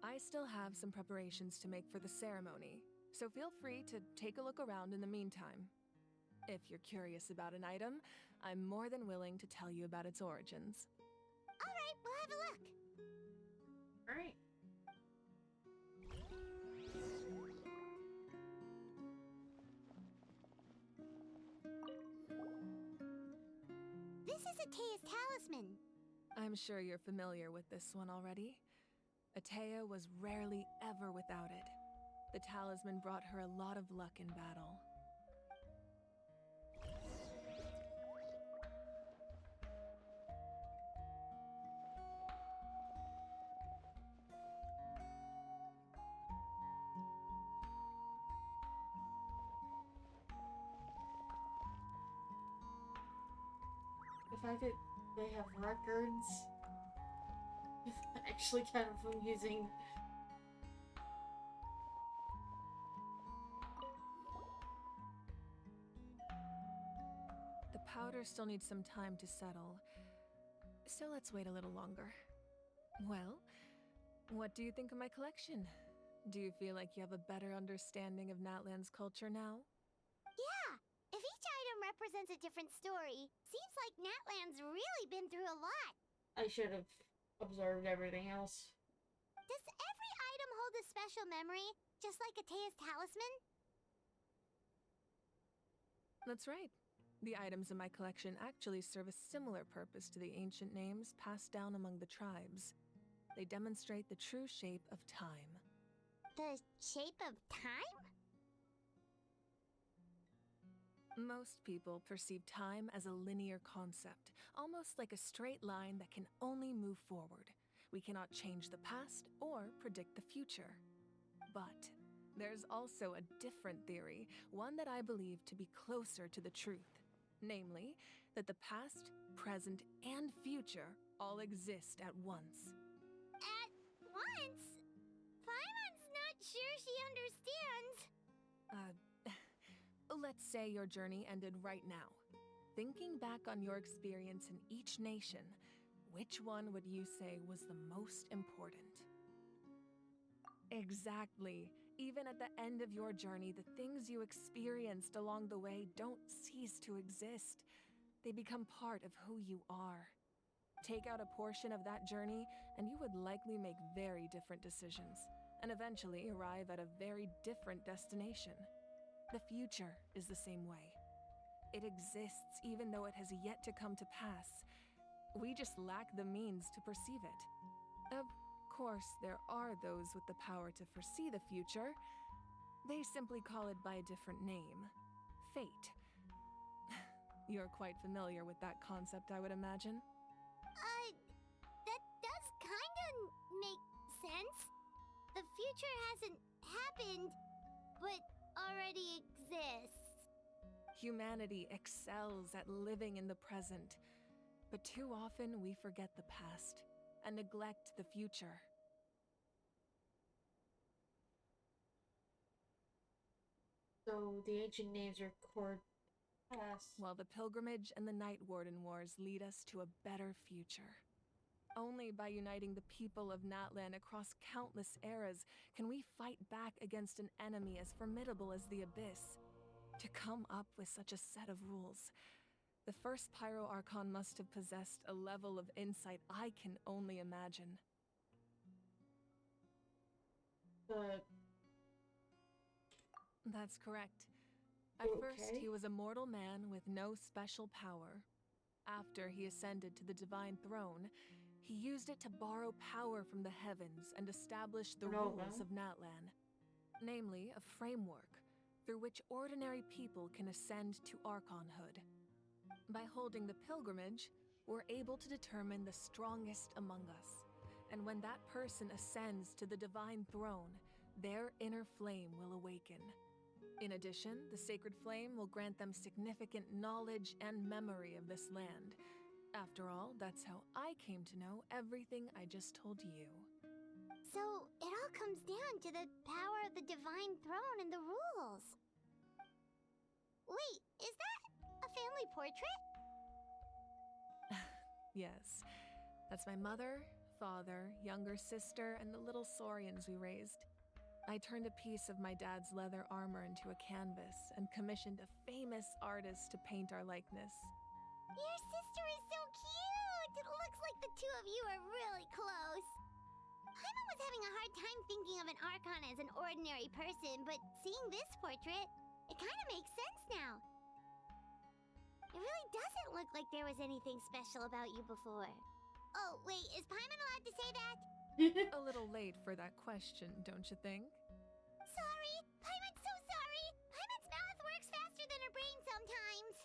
I still have some preparations to make for the ceremony, so feel free to take a look around in the meantime. If you're curious about an item, I'm more than willing to tell you about its origins. Alright, we'll have a look. Alright. This is Atea's talisman. I'm sure you're familiar with this one already. Atea was rarely ever without it. The talisman brought her a lot of luck in battle. The fact that they have records is actually kind of amusing. The powder still needs some time to settle, so let's wait a little longer. Well, what do you think of my collection? Do you feel like you have a better understanding of Natlan's culture now? Yeah, if each item represents a different story, seems like Natlan's really been through a lot. I should have observed everything else. Does every item hold a special memory, just like Atea's talisman? That's right. The items in my collection actually serve a similar purpose to the ancient names passed down among the tribes. They demonstrate the true shape of time. The shape of time? Most people perceive time as a linear concept, almost like a straight line that can only move forward. We cannot change the past or predict the future. But there's also a different theory, one that I believe to be closer to the truth. Namely, that the past, present, and future all exist at once. At once? Paimon's not sure she understands. Let's say your journey ended right now. Thinking back on your experience in each nation, which one would you say was the most important? Exactly. Even at the end of your journey, the things you experienced along the way don't cease to exist. They become part of who you are. Take out a portion of that journey, and you would likely make very different decisions, and eventually arrive at a very different destination. The future is the same way. It exists even though it has yet to come to pass. We just lack the means to perceive it. Of course, there are those with the power to foresee the future. They simply call it by a different name. Fate. You're quite familiar with that concept, I would imagine. That does kinda make sense. The future hasn't happened, but already exists. Humanity excels at living in the present, but too often we forget the past and neglect the future. So the ancient names are cord past. While the pilgrimage and the Night Warden Wars lead us to a better future. Only by uniting the people of Natlan across countless eras can we fight back against an enemy as formidable as the Abyss. To come up with such a set of rules, the first Pyro Archon must have possessed a level of insight I can only imagine. But That's correct. At first, he was a mortal man with no special power. After he ascended to the divine throne, he used it to borrow power from the heavens and establish the rules of Natlan. Namely, a framework through which ordinary people can ascend to Archonhood. By holding the pilgrimage, we're able to determine the strongest among us. And when that person ascends to the divine throne, their inner flame will awaken. In addition, the sacred flame will grant them significant knowledge and memory of this land. After all, that's how I came to know everything I just told you. So, it all comes down to the power of the divine throne and the rules. Wait, is that a family portrait? Yes, that's my mother, father, younger sister, and the little Saurians we raised. I turned a piece of my dad's leather armor into a canvas and commissioned a famous artist to paint our likeness. Your sister is so cute! It looks like the two of you are really close. Paimon was having a hard time thinking of an Archon as an ordinary person, but seeing this portrait, it kind of makes sense now. It really doesn't look like there was anything special about you before. Oh, wait, is Paimon allowed to say that? A little late for that question, don't you think? Sorry! Paimon's so sorry! Paimon's mouth works faster than her brain sometimes!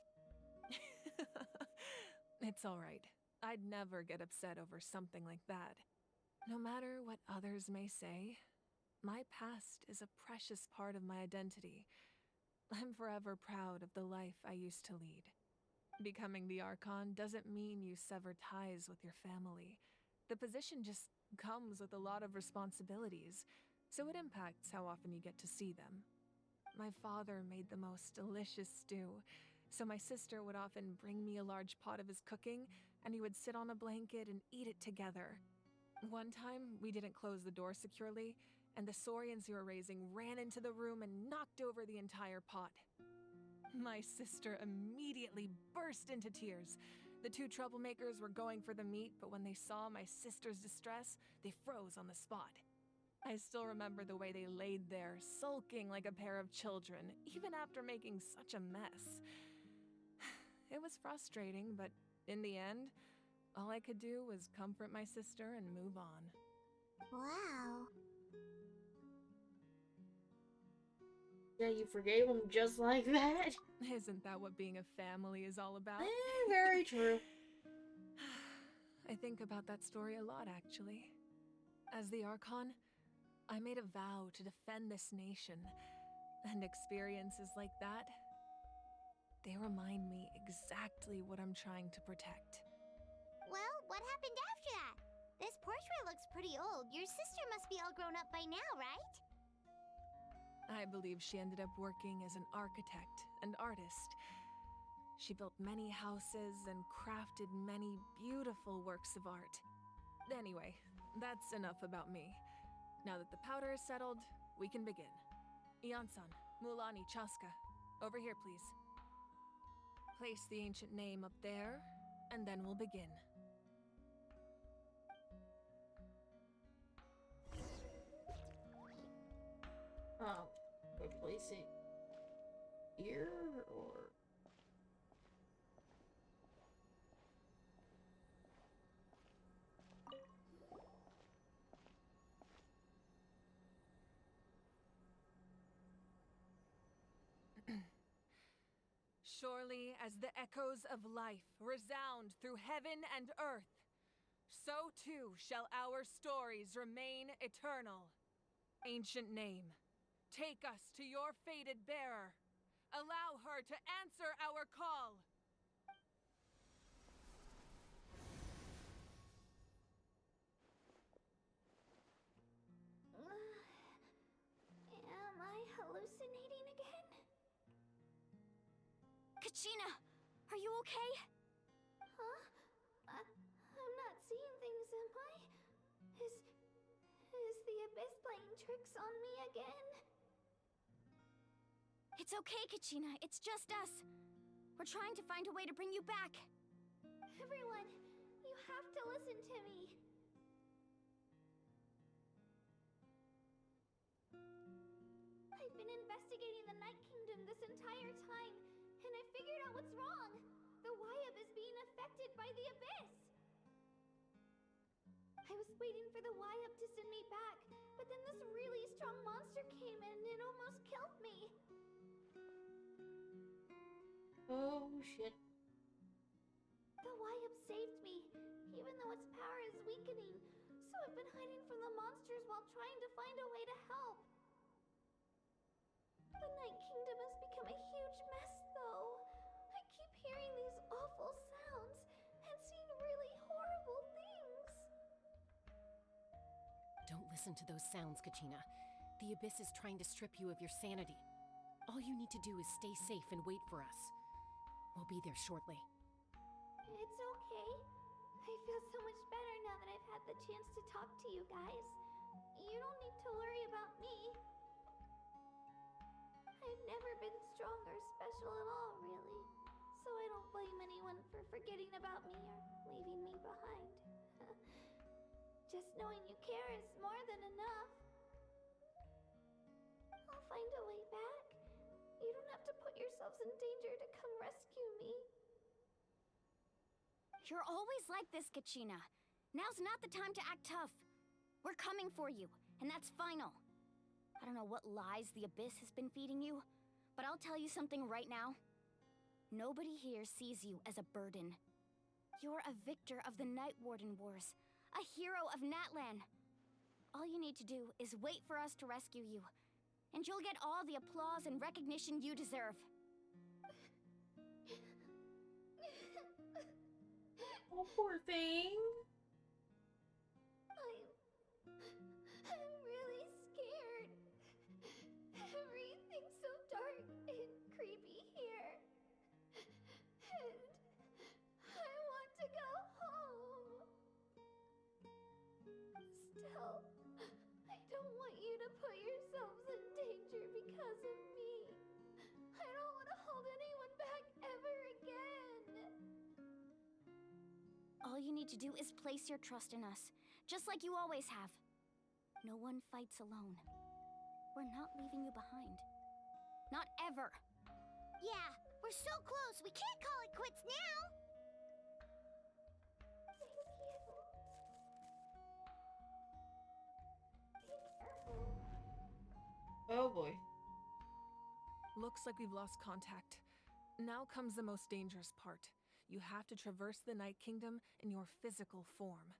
It's alright. I'd never get upset over something like that. No matter what others may say, my past is a precious part of my identity. I'm forever proud of the life I used to lead. Becoming the Archon doesn't mean you sever ties with your family. The position just comes with a lot of responsibilities, so it impacts how often you get to see them. My father made the most delicious stew, so my sister would often bring me a large pot of his cooking, and we would sit on a blanket and eat it together. One time, we didn't close the door securely, and the Saurians we were raising ran into the room and knocked over the entire pot. My sister immediately burst into tears. The two troublemakers were going for the meat, but when they saw my sister's distress, they froze on the spot. I still remember the way they laid there, sulking like a pair of children, even after making such a mess. It was frustrating, but in the end, all I could do was comfort my sister and move on. Wow. Yeah, you forgave him just like that? Isn't that what being a family is all about? Very true. I think about that story a lot, actually. As the Archon, I made a vow to defend this nation, and experiences like that, they remind me exactly what I'm trying to protect. Well, what happened after that? This portrait looks pretty old. Your sister must be all grown up by now, right? I believe she ended up working as an architect and artist. She built many houses and crafted many beautiful works of art. Anyway, that's enough about me. Now that the powder is settled, we can begin. Ian-san, Mulani, Chaska, over here please. Place the ancient name up there, and then we'll begin. Place it here, or... Surely as the echoes of life resound through heaven and earth, so too shall our stories remain eternal. Ancient name, Take us to your fated bearer. Allow her to answer our call. Am I hallucinating again? Kachina, are you okay? Huh? I'm not seeing things, am I? Is the Abyss playing tricks on me again? It's okay, Kachina. It's just us. We're trying to find a way to bring you back. Everyone, you have to listen to me. I've been investigating the Night Kingdom this entire time, and I figured out what's wrong. The Wyab is being affected by the Abyss. I was waiting for the Wyab to send me back, but then this really strong monster came in and it almost killed me. Oh, shit. The Wyab saved me, even though its power is weakening, so I've been hiding from the monsters while trying to find a way to help. The Night Kingdom has become a huge mess, though. I keep hearing these awful sounds and seeing really horrible things. Don't listen to those sounds, Kachina. The Abyss is trying to strip you of your sanity. All you need to do is stay safe and wait for us. We'll be there shortly. It's okay. I feel so much better now that I've had the chance to talk to you guys. You don't need to worry about me. I've never been strong or special at all, really. So I don't blame anyone for forgetting about me or leaving me behind. Just knowing you care is more than enough. I'll find a way back. You don't have to put yourselves in danger to come rescue me. You're always like this, Kachina. Now's not the time to act tough. We're coming for you, and that's final. I don't know what lies the Abyss has been feeding you, but I'll tell you something right now. Nobody here sees you as a burden. You're a victor of the Night Warden Wars, a hero of Natlan. All you need to do is wait for us to rescue you, and you'll get all the applause and recognition you deserve. Oh, poor thing. I'm really scared. Everything's so dark and creepy here. And I want to go home. Still, I don't want you to put yourselves in danger because of me. I don't want to hold anyone back ever again. All you need to do is place your trust in us, just like you always have. No one fights alone. We're not leaving you behind. Not ever. Yeah, we're so close. We can't call it quits now. Oh boy. Looks like we've lost contact. Now comes the most dangerous part. You have to traverse the Night Kingdom in your physical form.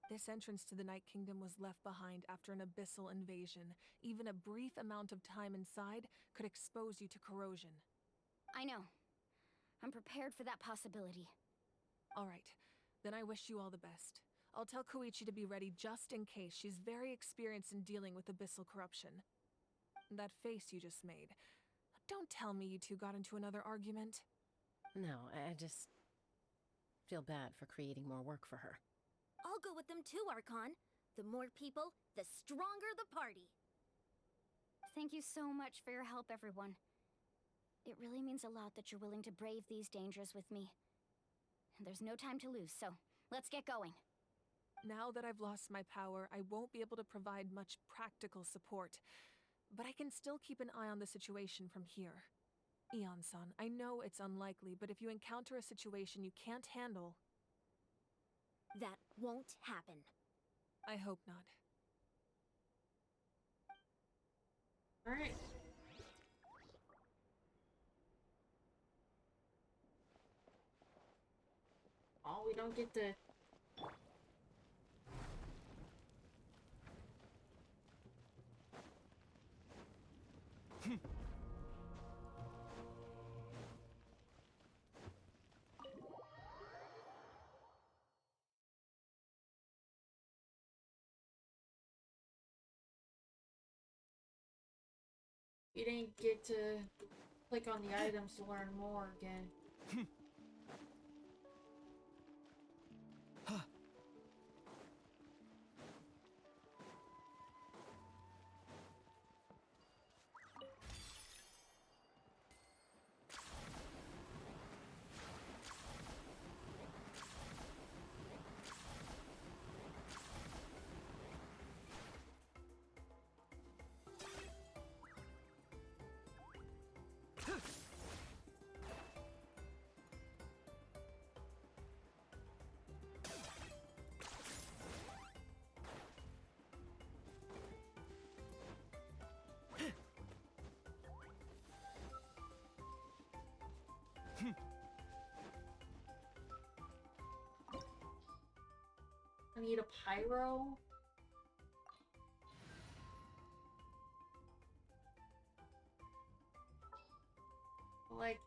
This entrance to the Night Kingdom was left behind after an abyssal invasion. Even a brief amount of time inside could expose you to corrosion. I know. I'm prepared for that possibility. All right, then I wish you all the best. I'll tell Koichi to be ready just in case. She's very experienced in dealing with abyssal corruption. That face you just made. Don't tell me you two got into another argument. No, I just feel bad for creating more work for her. I'll go with them too, Archon. The more people, the stronger the party. Thank you so much for your help, everyone. It really means a lot that you're willing to brave these dangers with me. And there's no time to lose, so let's get going. Now that I've lost my power, I won't be able to provide much practical support. But I can still keep an eye on the situation from here. Eon-san, I know it's unlikely, but if you encounter a situation you can't handle... That won't happen. I hope not. Alright. Oh, we don't get to... You didn't get to click on the items to learn more again. I need a pyro. Like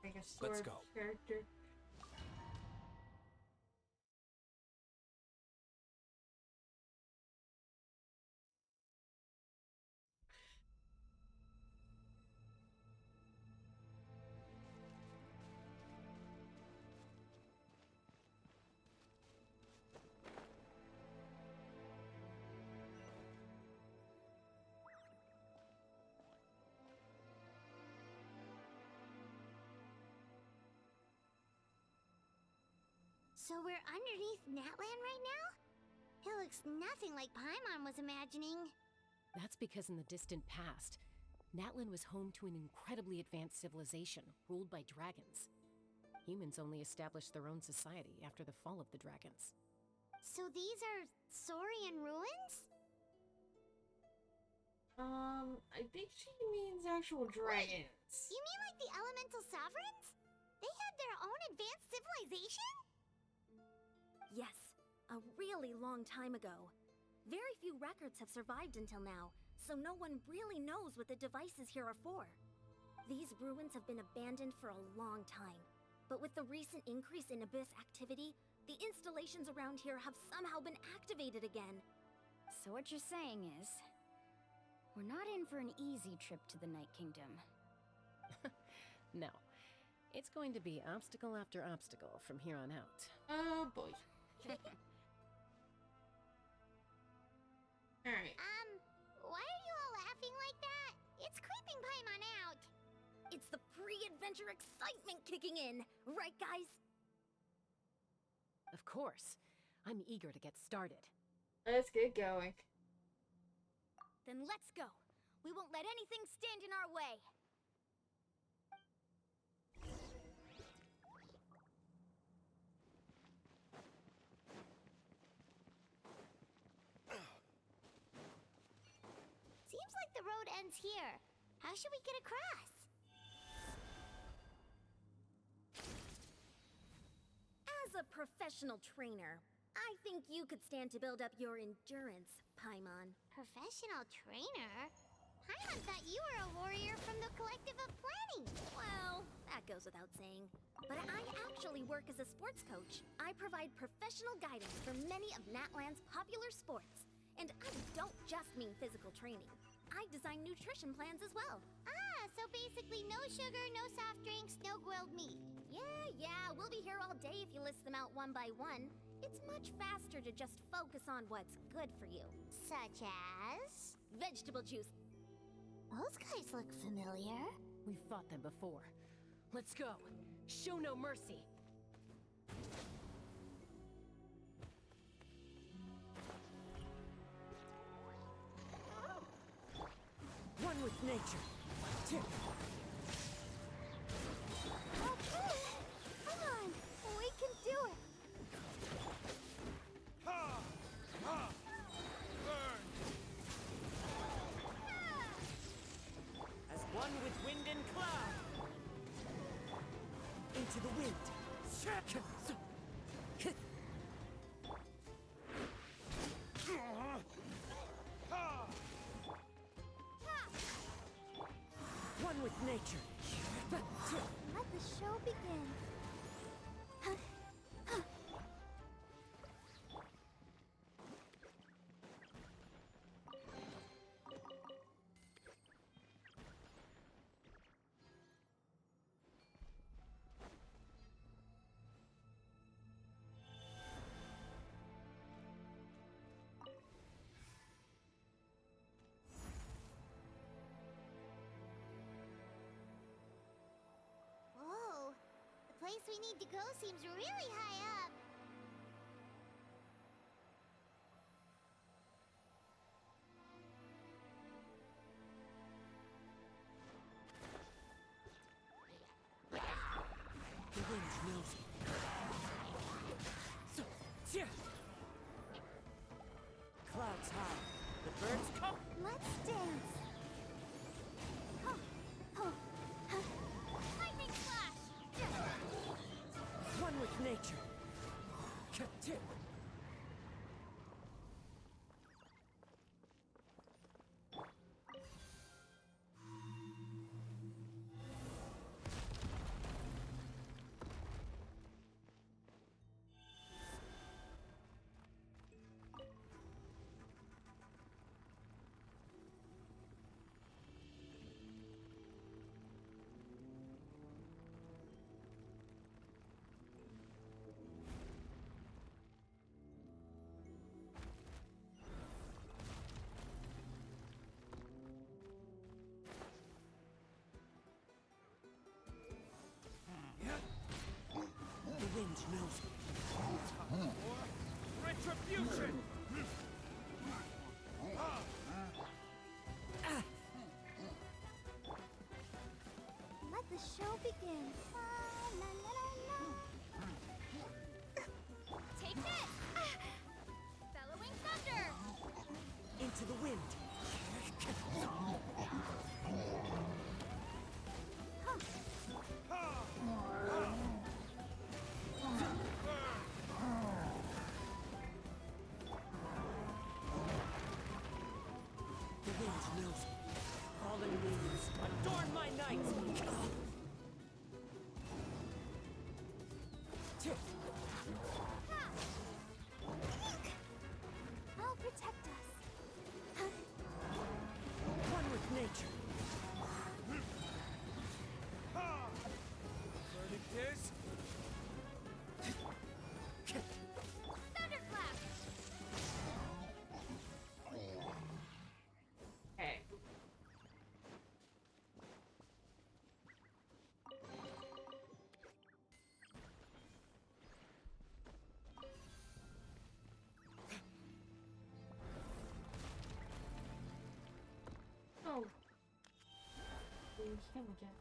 a sword Let's go. character. So we're underneath Natland right now? It looks nothing like Paimon was imagining. That's because in the distant past, Natlan was home to an incredibly advanced civilization ruled by dragons. Humans only established their own society after the fall of the dragons. So these are Saurian ruins? I think she means actual dragons. Wait, you mean like the elemental sovereigns? They had their own advanced civilization? Yes, a really long time ago. Very few records have survived until now, so no one really knows what the devices here are for. These ruins have been abandoned for a long time, but with the recent increase in Abyss activity, the installations around here have somehow been activated again. So what you're saying is, we're not in for an easy trip to the Night Kingdom. No. It's going to be obstacle after obstacle from here on out. Oh boy. Alright. Why are you all laughing like that? It's creeping Paimon out. It's the pre-adventure excitement kicking in, right guys? Of course. I'm eager to get started. Let's get going. Then let's go. We won't let anything stand in our way. Seems like the road ends here. How should we get across? As a professional trainer, I think you could stand to build up your endurance, Paimon. Professional trainer? Paimon thought you were a warrior from the Collective of Planning. Well, that goes without saying. But I actually work as a sports coach. I provide professional guidance for many of Natland's popular sports. And I don't just mean physical training. I design nutrition plans as well. Ah, so basically no sugar, no soft drinks, no grilled meat. Yeah, we'll be here all day if you list them out one by one. It's much faster to just focus on what's good for you. Such as? Vegetable juice. Those guys look familiar. We've fought them before. Let's go. Show no mercy. One with nature. Okay, come on, we can do it. Ha! Ha! Burn! As one with wind and cloud. Into the wind. with nature. Let the show begin. Whoa, the place we need to go seems really high up. The wind knows me. So, yeah. Clouds high. The birds come. Let's dance. Lightning flash! One with nature. The wind knows me. Retribution! Let the show begin. La, la, la, la. Take this! Bellowing thunder! Into the wind. The wind knows me. Fallen leaves, adorn my night! I'll protect us. One with nature. Verdict is... Thunderclap! Okay. Oh. There's him again.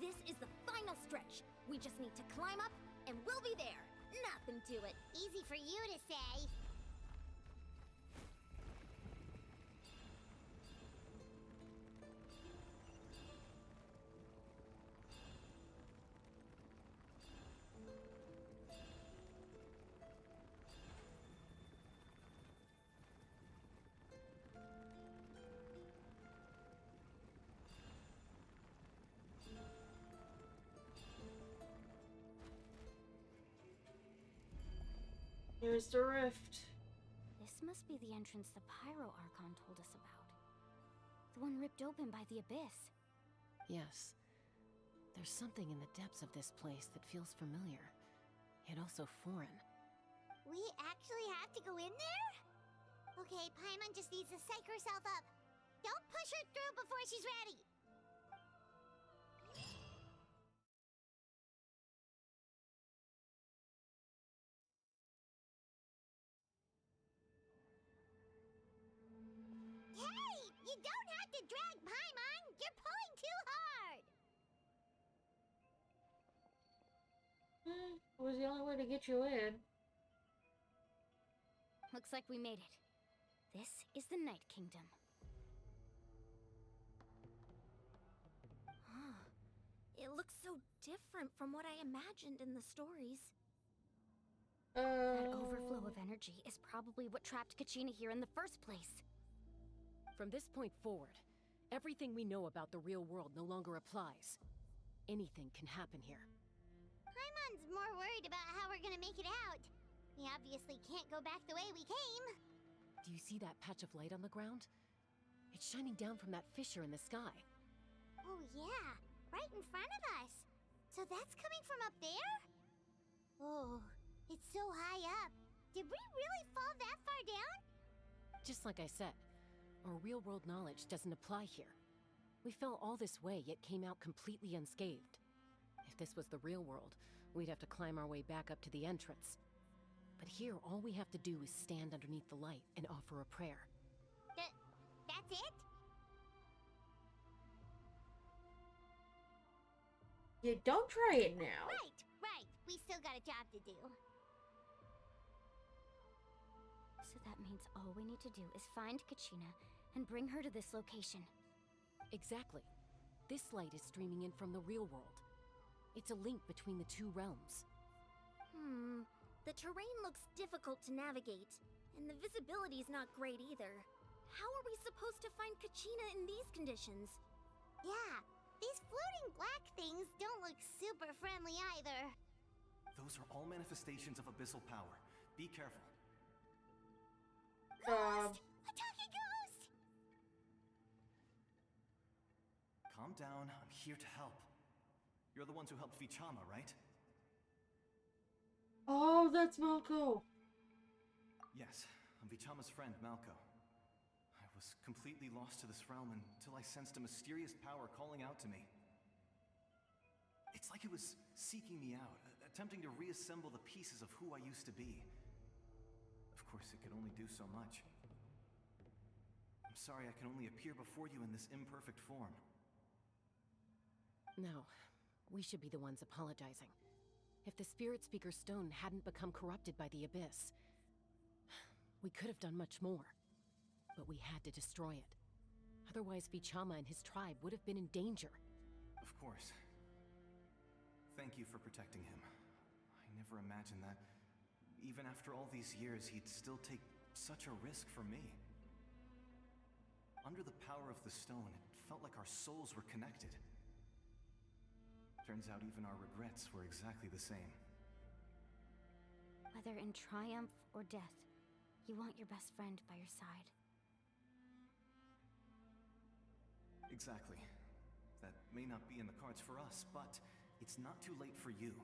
This is the final stretch. We just need to climb up, and we'll be there. Nothing to it. Easy for you to say. There's the rift. This must be the entrance the Pyro Archon told us about. The one ripped open by the Abyss. Yes. There's something in the depths of this place that feels familiar, yet also foreign. We actually have to go in there? Okay, Paimon just needs to psych herself up. Don't push her through before she's ready. Hey! You don't have to drag Paimon! You're pulling too hard! It was the only way to get you in. Looks like we made it. This is the Night Kingdom. It looks looks so different from what I imagined in the stories. Uh... That overflow of energy is probably what trapped Kachina here in the first place. From this point forward, everything we know about the real world no longer applies. Anything can happen here. Paimon's more worried about how we're gonna make it out. We obviously can't go back the way we came. Do you see that patch of light on the ground? It's shining down from that fissure in the sky. Oh yeah, right in front of us. So that's coming from up there? Oh, it's so high up. Did we really fall that far down? Just like I said, our real-world knowledge doesn't apply here. We fell all this way, yet came out completely unscathed. If this was the real world, we'd have to climb our way back up to the entrance. But here, all we have to do is stand underneath the light and offer a prayer. That's it? Yeah, don't try it now. Right. We still got a job to do. So that means all we need to do is find Kachina and bring her to this location. Exactly. This light is streaming in from the real world. It's a link between the two realms. The terrain looks difficult to navigate, and the visibility's not great either. How are we supposed to find Kachina in these conditions? Yeah, these floating black things don't look super friendly either. Those are all manifestations of abyssal power. Be careful. Ghost! A talking ghost! Calm down. I'm here to help. You're the ones who helped Vichama, right? Oh, that's Malco. Yes, I'm Vichama's friend, Malco. I was completely lost to this realm until I sensed a mysterious power calling out to me. It's like it was seeking me out, attempting to reassemble the pieces of who I used to be. Of course, it could only do so much. I'm sorry I can only appear before you in this imperfect form. No, we should be the ones apologizing. If the Spirit Speaker Stone hadn't become corrupted by the Abyss, we could have done much more. But we had to destroy it. Otherwise, Vichama and his tribe would have been in danger. Of course. Thank you for protecting him. I never imagined that, even after all these years, he'd still take such a risk for me. Under the power of the stone, it felt like our souls were connected. Turns out even our regrets were exactly the same. Whether in triumph or death, you want your best friend by your side. Exactly. That may not be in the cards for us, but it's not too late for you.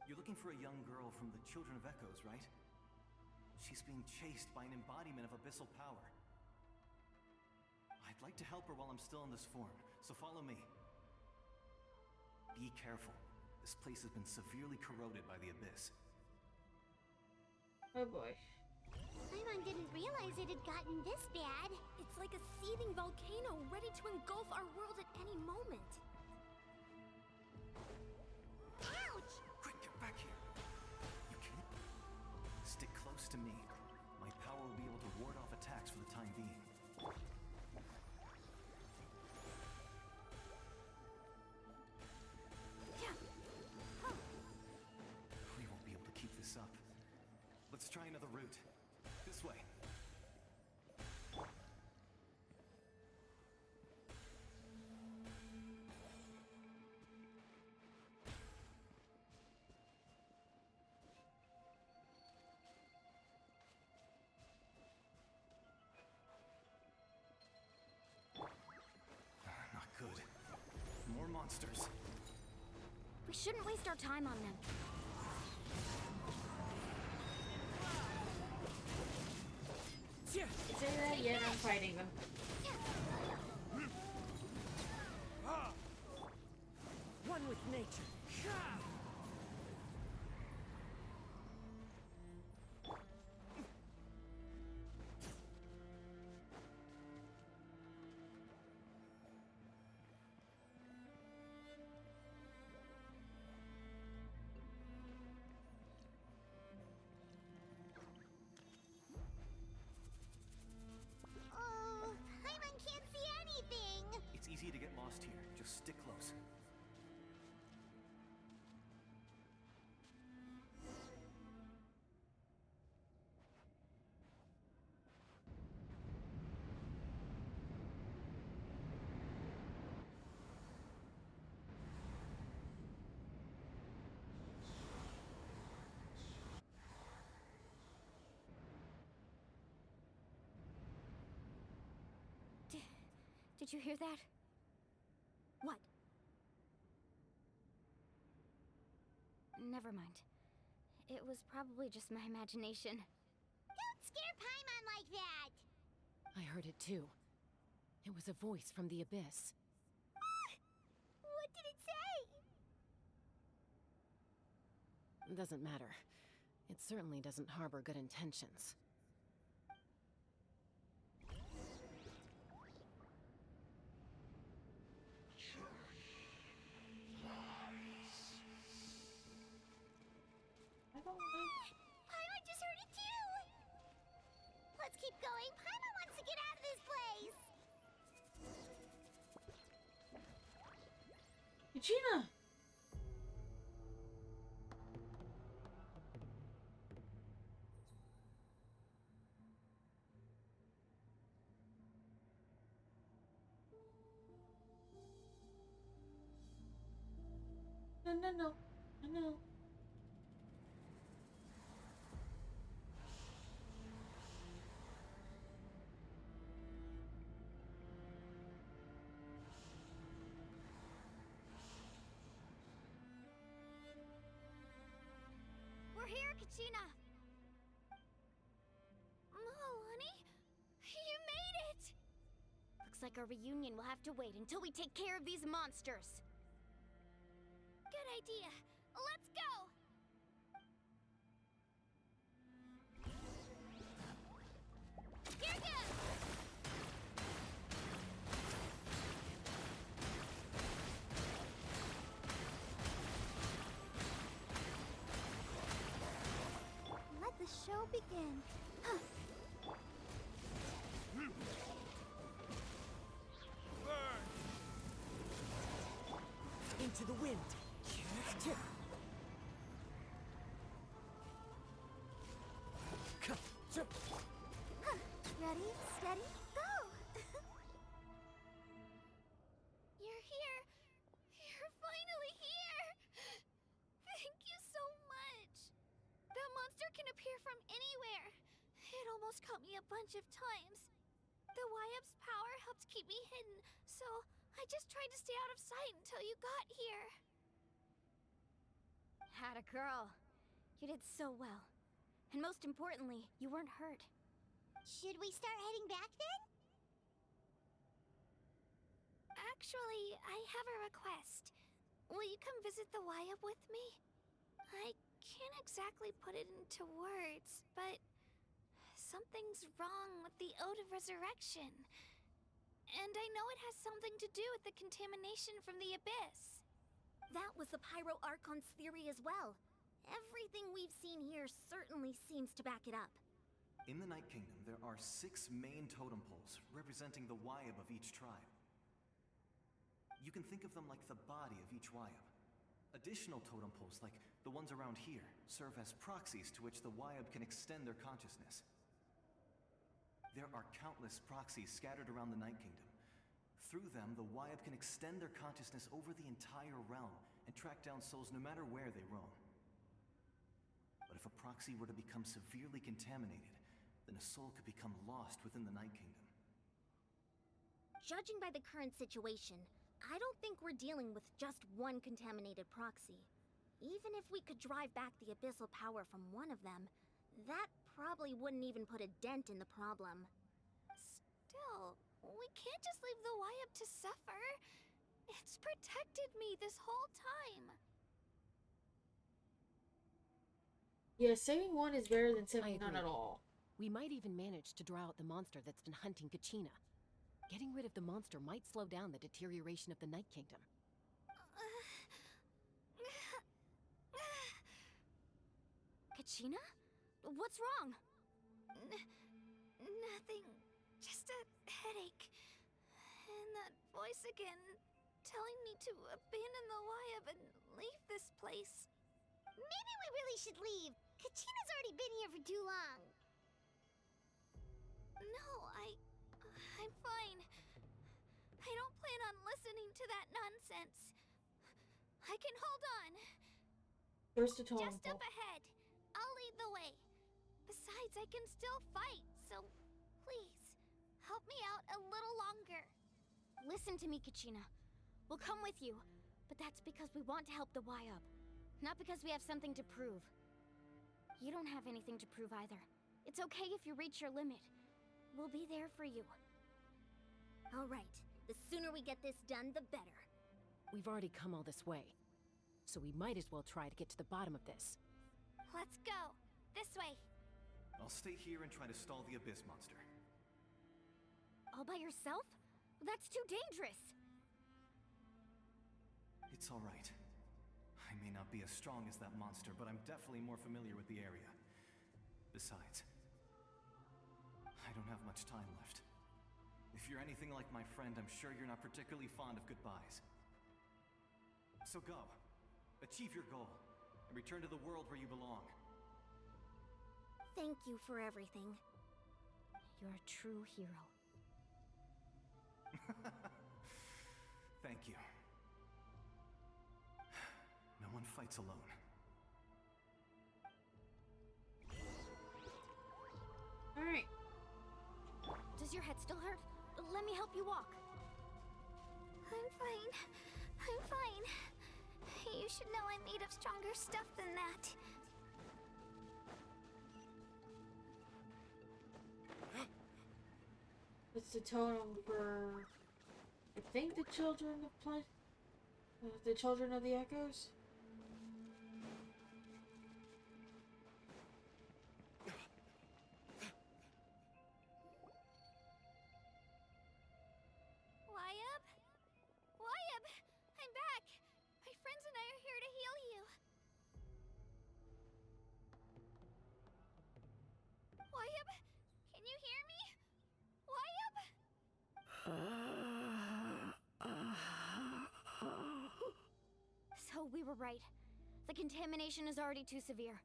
You're looking for a young girl from the Children of Echoes, right? She's being chased by an embodiment of abyssal power. I'd like to help her while I'm still in this form, so follow me. Be careful. This place has been severely corroded by the Abyss. Oh boy. Paimon didn't realize it had gotten this bad. It's like a seething volcano ready to engulf our world at any moment. Ouch! Quick, get back here. You can't. Stick close to me. My power will be able to ward off attacks for the time being. We won't be able to keep this up. Let's try another route. This way. Not good. More monsters. We shouldn't waste our time on them. Say that yet I'm fighting them. One with nature. Oh, Paimon can't see anything. It's easy to get lost here. Just stick close. Did you hear that? What? Never mind. It was probably just my imagination. Don't scare Paimon like that! I heard it too. It was a voice from the abyss. What did it say? Doesn't matter. It certainly doesn't harbor good intentions. Paimon just heard it too! Let's keep going. Paimon wants to get out of this place! Regina! No. No. We're here, Kachina! Oh, honey? You made it! Looks like our reunion will have to wait until we take care of these monsters. Good idea. Let's go! Here goes! Let the show begin. Into the wind. Ready, steady, go! You're here! You're finally here! Thank you so much! That monster can appear from anywhere. It almost caught me a bunch of times. The Wyab's power helped keep me hidden, so I just tried to stay out of sight until you got here. Atta girl. You did so well. And most importantly, you weren't hurt. Should we start heading back then? Actually, I have a request. Will you come visit the Wyab with me? I can't exactly put it into words, but something's wrong with the Ode of Resurrection. And I know it has something to do with the contamination from the Abyss. That was the Pyro Archon's theory as well. Everything we've seen here certainly seems to back it up. In the Night Kingdom, there are 6 main totem poles representing the Wyab of each tribe. You can think of them like the body of each Wyab. Additional totem poles, like the ones around here, serve as proxies to which the Wyab can extend their consciousness. There are countless proxies scattered around the Night Kingdom. Through them, the Wyab can extend their consciousness over the entire realm and track down souls no matter where they roam. But if a proxy were to become severely contaminated, then a soul could become lost within the Night Kingdom. Judging by the current situation, I don't think we're dealing with just one contaminated proxy. Even if we could drive back the abyssal power from one of them, that probably wouldn't even put a dent in the problem. Still, we can't just leave the Wyab to suffer. It's protected me this whole time. Yeah, saving one is better than saving none at all. We might even manage to draw out the monster that's been hunting Kachina. Getting rid of the monster might slow down the deterioration of the Night Kingdom. Kachina? What's wrong? Nothing. Just a headache. And that voice again, telling me to abandon the Wyab and leave this place. Maybe we really should leave. Kachina's already been here for too long. No, I'm fine. I don't plan on listening to that nonsense. I can hold on. First a totem Just up ahead. I'll lead the way. Besides, I can still fight, so please, help me out a little longer. Listen to me, Kachina. We'll come with you, but that's because we want to help the Y-Up. Not because we have something to prove. You don't have anything to prove either. It's okay if you reach your limit. We'll be there for you. All right. The sooner we get this done, the better. We've already come all this way, so we might as well try to get to the bottom of this. Let's go. This way. I'll stay here and try to stall the Abyss monster. All by yourself? That's too dangerous. It's all right. I may not be as strong as that monster, but I'm definitely more familiar with the area. Besides, I don't have much time left. If you're anything like my friend, I'm sure you're not particularly fond of goodbyes. So go. Achieve your goal, and return to the world where you belong. Thank you for everything. You're a true hero. Thank you. No one fights alone. Alright. Does your head still hurt? Let me help you walk. I'm fine. I'm fine. You should know I'm made of stronger stuff than that. It's the totem for, I think, the children of the children of the echoes. Wyab? Wyab! I'm back! My friends and I are here to heal you. Wyab? Can you hear me? Wyab? So we were right. The contamination is already too severe.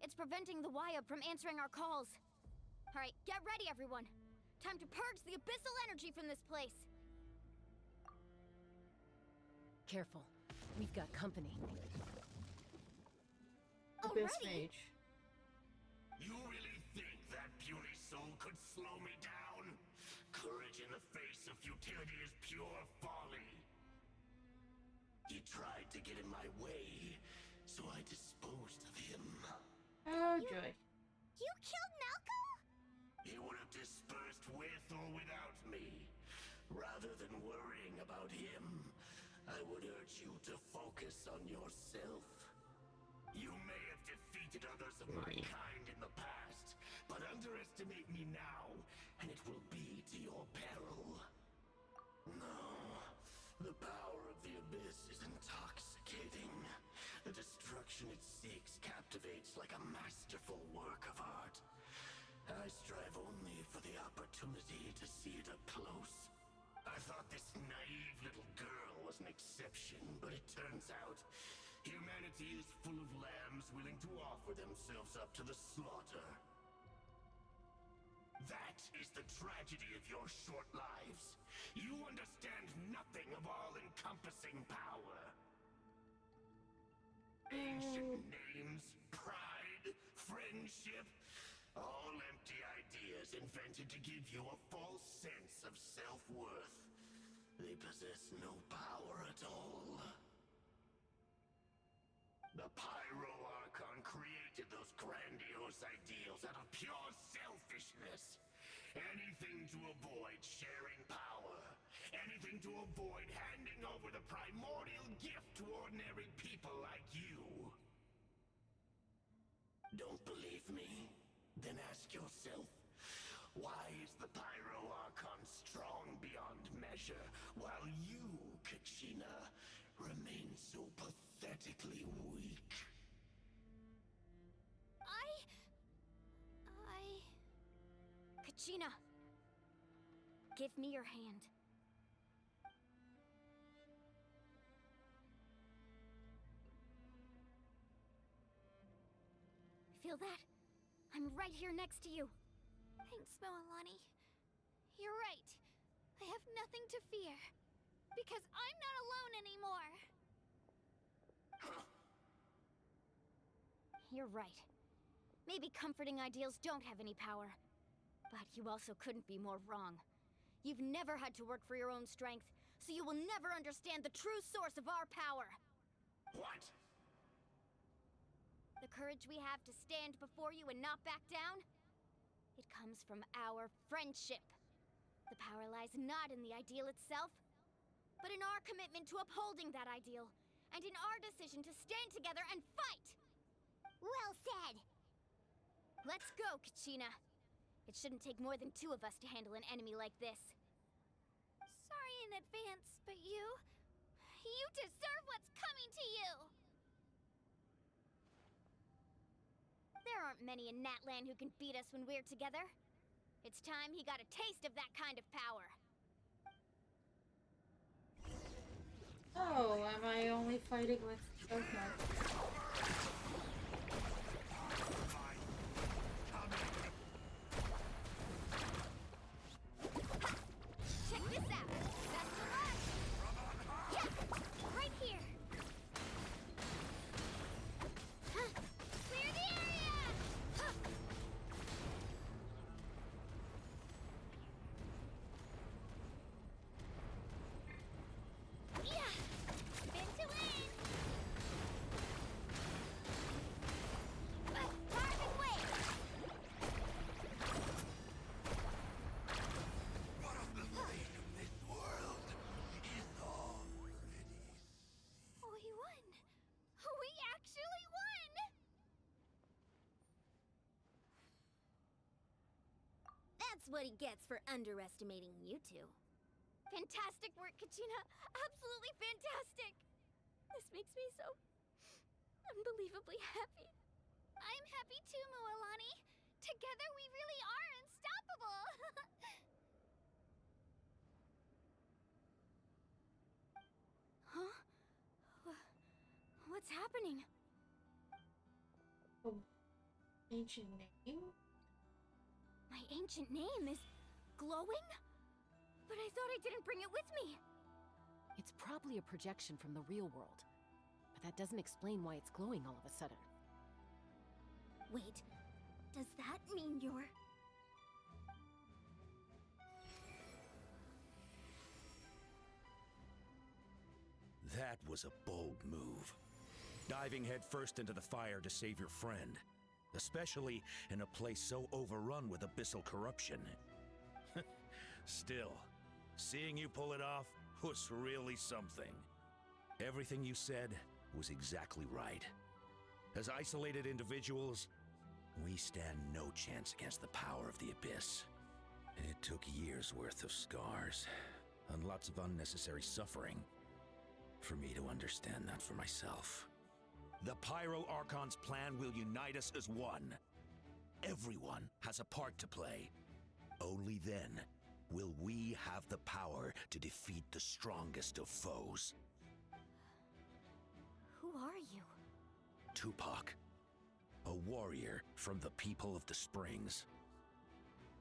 It's preventing the Y-Up from answering our calls. Alright, get ready, everyone. Time to purge the abyssal energy from this place. Careful. We've got company. Abyss Mage. You really think that puny soul could slow me down? Courage in the face of futility is pure folly. He tried to get in my way, so I disposed of him. Oh, joy. You killed Malco? He would have dispersed with or without me. Rather than worrying about him, I would urge you to focus on yourself. You may have defeated others of my kind in the past, but underestimate me now, and it will be to your peril. No, the power of the Abyss is intoxicating. The destruction it seeks captivates like a masterful work of art. I strive only for the opportunity to see it up close. I thought this naive little girl was an exception, but it turns out humanity is full of lambs willing to offer themselves up to the slaughter. That is the tragedy of your short lives. You understand nothing of all-encompassing power. Ancient names, pride, friendship, all empty ideas invented to give you a false sense of self-worth. They possess no power at all. The Pyro Archon created those grandiose ideals out of pure selfishness. Anything to avoid sharing power. Anything to avoid handing over the primordial gift to ordinary people like you. Don't believe me? Then ask yourself, why is the Pyro Archon strong beyond measure, while you, Kachina, remain so pathetically weak? Kachina, give me your hand. Feel that? I'm right here next to you. Thanks, Moalani. You're right. I have nothing to fear. Because I'm not alone anymore. You're right. Maybe comforting ideals don't have any power. But you also couldn't be more wrong. You've never had to work for your own strength, so you will never understand the true source of our power. What? The courage we have to stand before you and not back down? It comes from our friendship. The power lies not in the ideal itself, but in our commitment to upholding that ideal, and in our decision to stand together and fight! Well said! Let's go, Kachina. It shouldn't take more than 2 of us to handle an enemy like this. Sorry in advance, but you deserve what's coming to you! There aren't many in Natlan who can beat us when we're together. It's time he got a taste of that kind of power. Oh, am I only fighting with... Okay. Check this out! Best of luck! Yeah! Right here! Clear the area! Yeah! Spin to win! Target wave! What of the fate of this world is already... We won! We actually won! That's what he gets for underestimating you two. Fantastic work, Kachina! Absolutely fantastic! This makes me so unbelievably happy. I'm happy too, Mualani. Together we really are unstoppable! Huh? What's happening? Oh, ancient name? My ancient name is glowing? But I thought I didn't bring it with me. It's probably a projection from the real world. But that doesn't explain why it's glowing all of a sudden. Wait, does that mean you're... That was a bold move. Diving headfirst into the fire to save your friend. Especially in a place so overrun with abyssal corruption. Still, seeing you pull it off was really something. Everything you said was exactly right. As isolated individuals, we stand no chance against the power of the Abyss. It took years' worth of scars, and lots of unnecessary suffering, for me to understand that for myself. The Pyro Archon's plan will unite us as one. Everyone has a part to play. Only then will we have the power to defeat the strongest of foes. Who are you? Tupac, a warrior from the people of the Springs.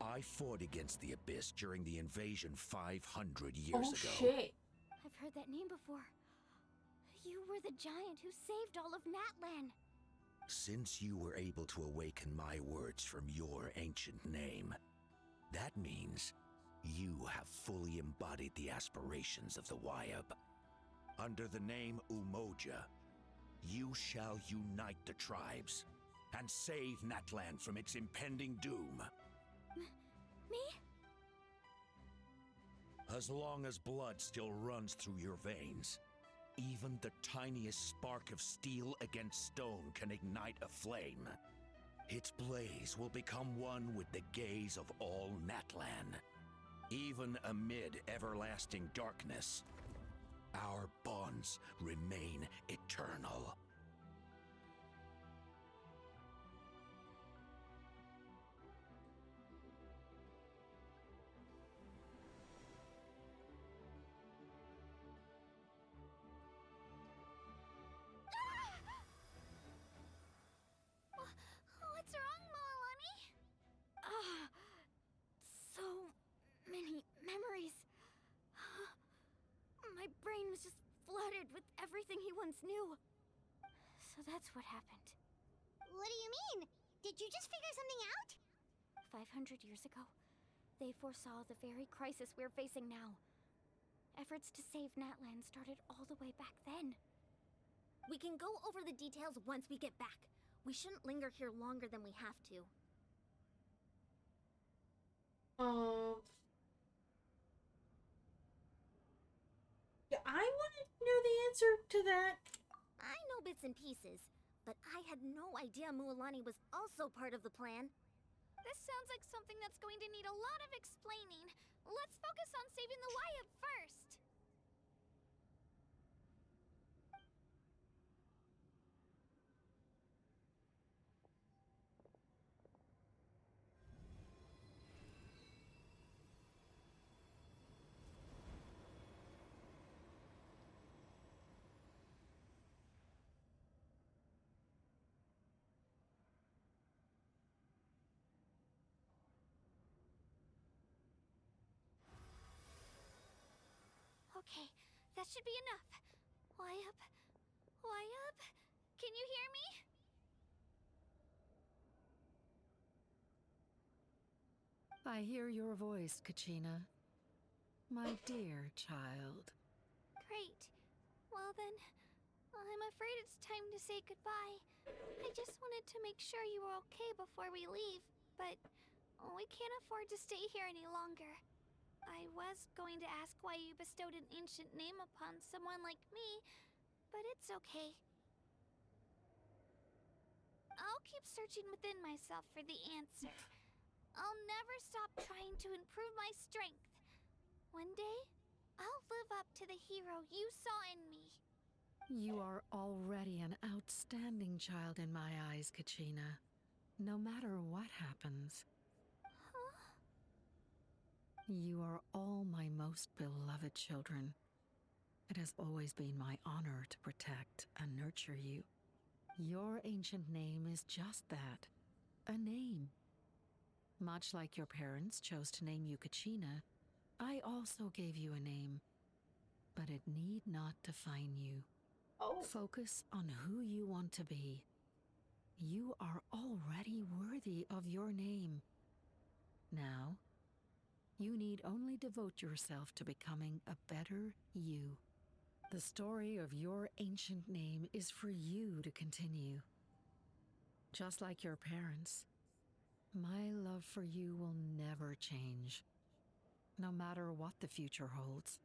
I fought against the Abyss during the invasion 500 years ago. Oh shit! I've heard that name before. You were the giant who saved all of Natlan. Since you were able to awaken my words from your ancient name, that means you have fully embodied the aspirations of the Wyab. Under the name Umoja, you shall unite the tribes and save Natlan from its impending doom. Me? As long as blood still runs through your veins, even the tiniest spark of steel against stone can ignite a flame. Its blaze will become one with the gaze of all Natlan. Even amid everlasting darkness, our bonds remain eternal. What's wrong, Mualani? So many memories. My brain was just flooded with everything he once knew. So that's what happened. What do you mean? Did you just figure something out? 500 years ago, they foresaw the very crisis we're facing now. Efforts to save Natlan started all the way back then. We can go over the details once we get back. We shouldn't linger here longer than we have to. Yeah, I wanted to know the answer to that. I know bits and pieces, but I had no idea Mualani was also part of the plan. This sounds like something that's going to need a lot of explaining. Let's focus on saving the Wyatt first. Okay, that should be enough. Wyatt? Wyatt? Can you hear me? I hear your voice, Kachina. My dear child. Great. Well then, I'm afraid it's time to say goodbye. I just wanted to make sure you were okay before we leave, but we can't afford to stay here any longer. I was going to ask why you bestowed an ancient name upon someone like me, but it's okay. I'll keep searching within myself for the answer. I'll never stop trying to improve my strength. One day, I'll live up to the hero you saw in me. You are already an outstanding child in my eyes, Kachina. No matter what happens. You are all my most beloved children. It has always been my honor to protect and nurture you. Your ancient name is just that, a name. Much like your parents chose to name you Kachina, I also gave you a name, but it need not define you. Focus on who you want to be. You are already worthy of your name. Now, you need only devote yourself to becoming a better you. The story of your ancient name is for you to continue. Just like your parents, my love for you will never change, no matter what the future holds.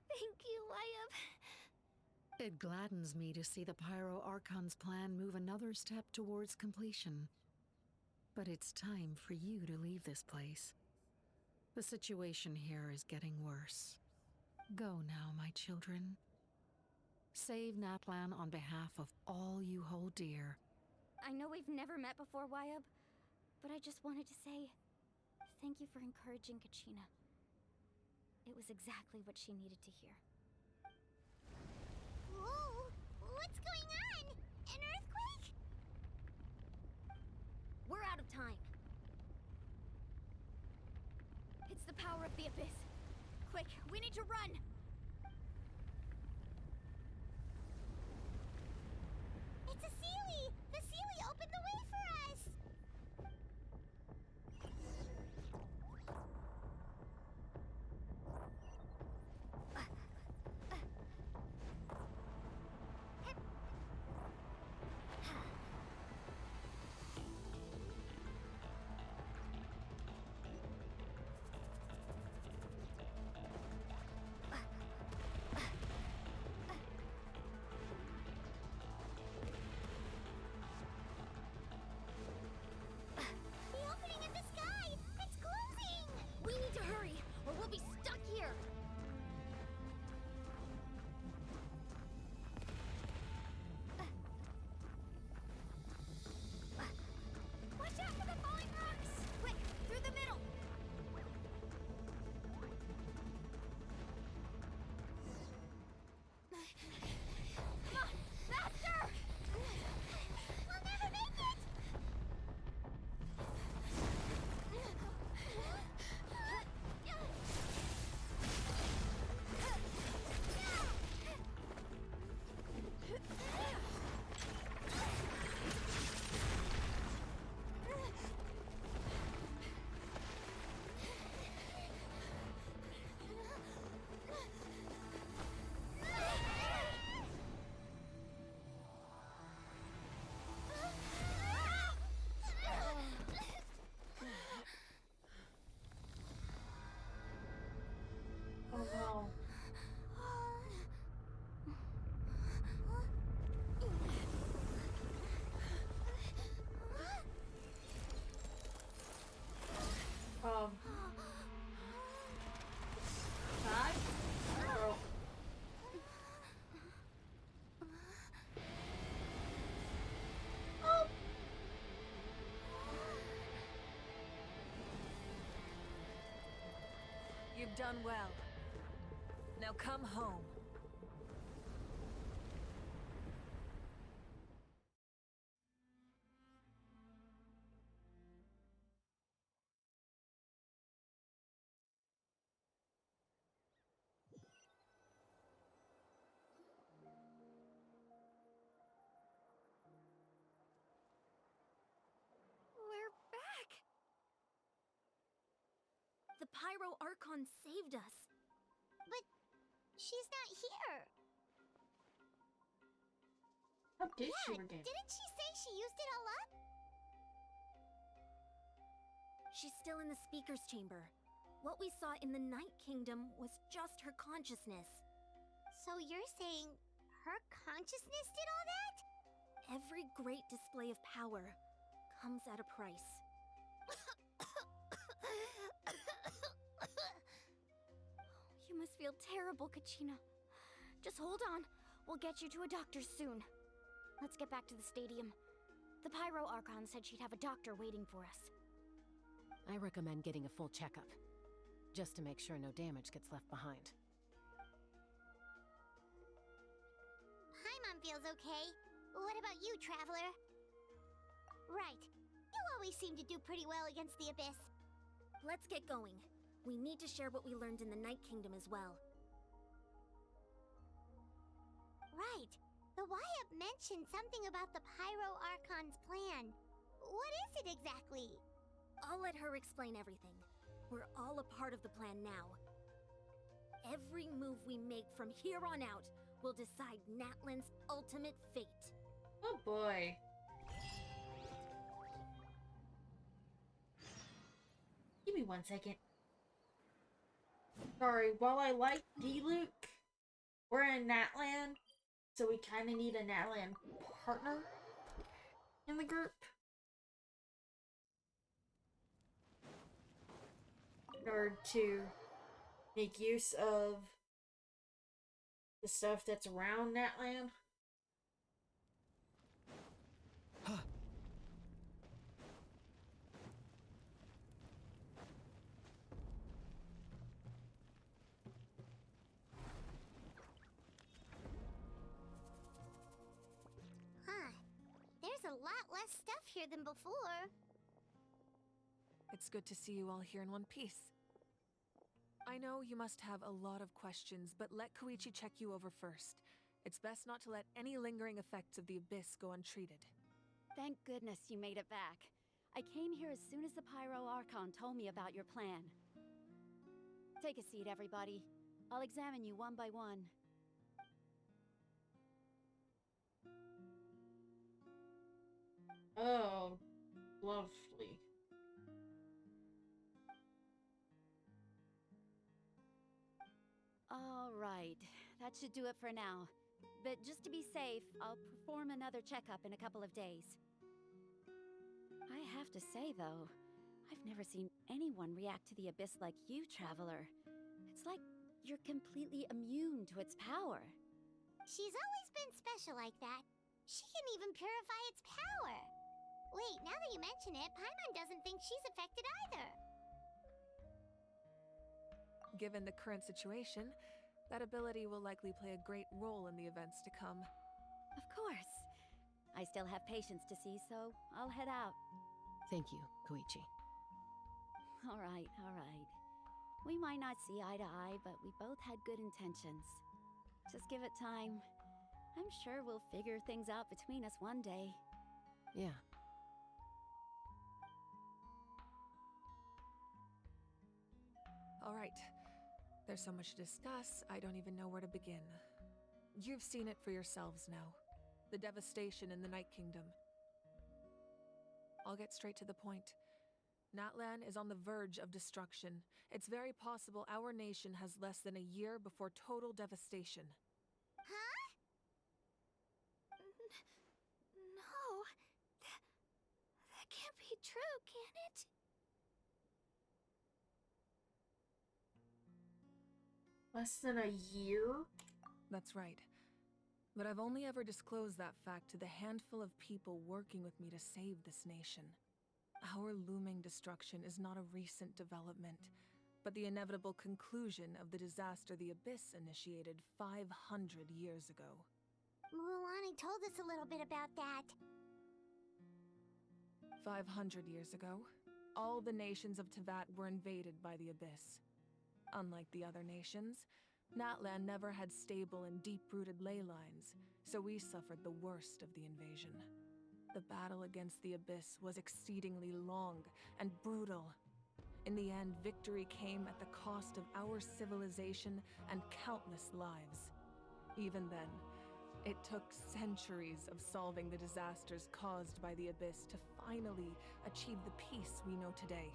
Thank you, Wyatt. It gladdens me to see the Pyro Archon's plan move another step towards completion. But it's time for you to leave this place. The situation here is getting worse. Go now, my children. Save Natlan on behalf of all you hold dear. I know we've never met before, Wyatt, but I just wanted to say thank you for encouraging Kachina. It was exactly what she needed to hear. Whoa! What's going on? An earthquake? We're out of time. It's the power of the Abyss. Quick, we need to run! It's a Seelie! The Seelie opened the way for us! done well. Now come home. We're back! The Pyro Archon saved us. But she's not here. How did she Yeah, regain? didn't she say she used it all up? She's still in the speaker's chamber. What we saw in the Night Kingdom was just her consciousness. So you're saying her consciousness did all that? Every great display of power comes at a price. You must feel terrible, Kachina. Just hold on. We'll get you to a doctor soon. Let's get back to the stadium. The Pyro Archon said she'd have a doctor waiting for us. I recommend getting a full checkup, just to make sure no damage gets left behind. Paimon feels okay. What about you, Traveler? Right. You always seem to do pretty well against the Abyss. Let's get going. We need to share what we learned in the Night Kingdom as well. Right. The Wyatt mentioned something about the Pyro Archon's plan. What is it exactly? I'll let her explain everything. We're all a part of the plan now. Every move we make from here on out will decide Natlan's ultimate fate. Oh boy. Give me 1 second. Sorry, while I like D-Luke, we're in Natlan, so we kind of need a Natlan partner in the group. In order to make use of the stuff that's around Natlan. Huh. There's a lot less stuff here than before. It's good to see you all here in one piece. I know you must have a lot of questions, but let Koichi check you over first. It's best not to let any lingering effects of the Abyss go untreated. Thank goodness you made it back. I came here as soon as the Pyro Archon told me about your plan. Take a seat, everybody. I'll examine you one by one. Oh, lovely. All right, that should do it for now. But just to be safe, I'll perform another checkup in a couple of days. I have to say, though, I've never seen anyone react to the Abyss like you, Traveler. It's like you're completely immune to its power. She's always been special like that. She can even purify its power. Wait, now that you mention it, Paimon doesn't think she's affected either. Given the current situation, that ability will likely play a great role in the events to come. Of course. I still have patients to see, so I'll head out. Thank you, Koichi. All right, all right. We might not see eye to eye, but we both had good intentions. Just give it time. I'm sure we'll figure things out between us one day. Yeah. All right. There's so much to discuss, I don't even know where to begin. You've seen it for yourselves now. The devastation in the Night Kingdom. I'll get straight to the point. Natlan is on the verge of destruction. It's very possible our nation has less than a year before total devastation. Huh? No. That can't be true, can it? Less than a year? That's right. But I've only ever disclosed that fact to the handful of people working with me to save this nation. Our looming destruction is not a recent development, but the inevitable conclusion of the disaster the Abyss initiated 500 years ago. Mulan told us a little bit about that. 500 years ago, all the nations of Teyvat were invaded by the Abyss. Unlike the other nations, Natlan never had stable and deep-rooted ley lines, so we suffered the worst of the invasion. The battle against the Abyss was exceedingly long and brutal. In the end, victory came at the cost of our civilization and countless lives. Even then, it took centuries of solving the disasters caused by the Abyss to finally achieve the peace we know today.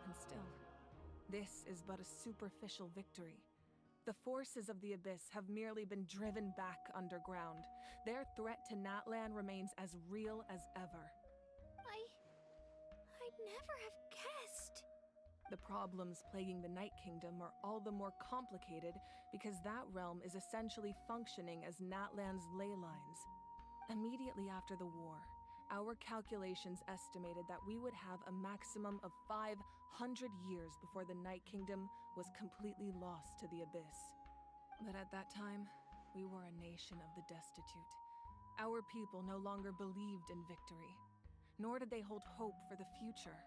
And still, this is but a superficial victory. The forces of the Abyss have merely been driven back underground. Their threat to Natlan remains as real as ever. I'd never have guessed. The problems plaguing the Night Kingdom are all the more complicated because that realm is essentially functioning as Natlan's ley lines. Immediately after the war, our calculations estimated that we would have a maximum of 500 years before the Night Kingdom was completely lost to the Abyss. But at that time, we were a nation of the destitute. Our people no longer believed in victory, nor did they hold hope for the future.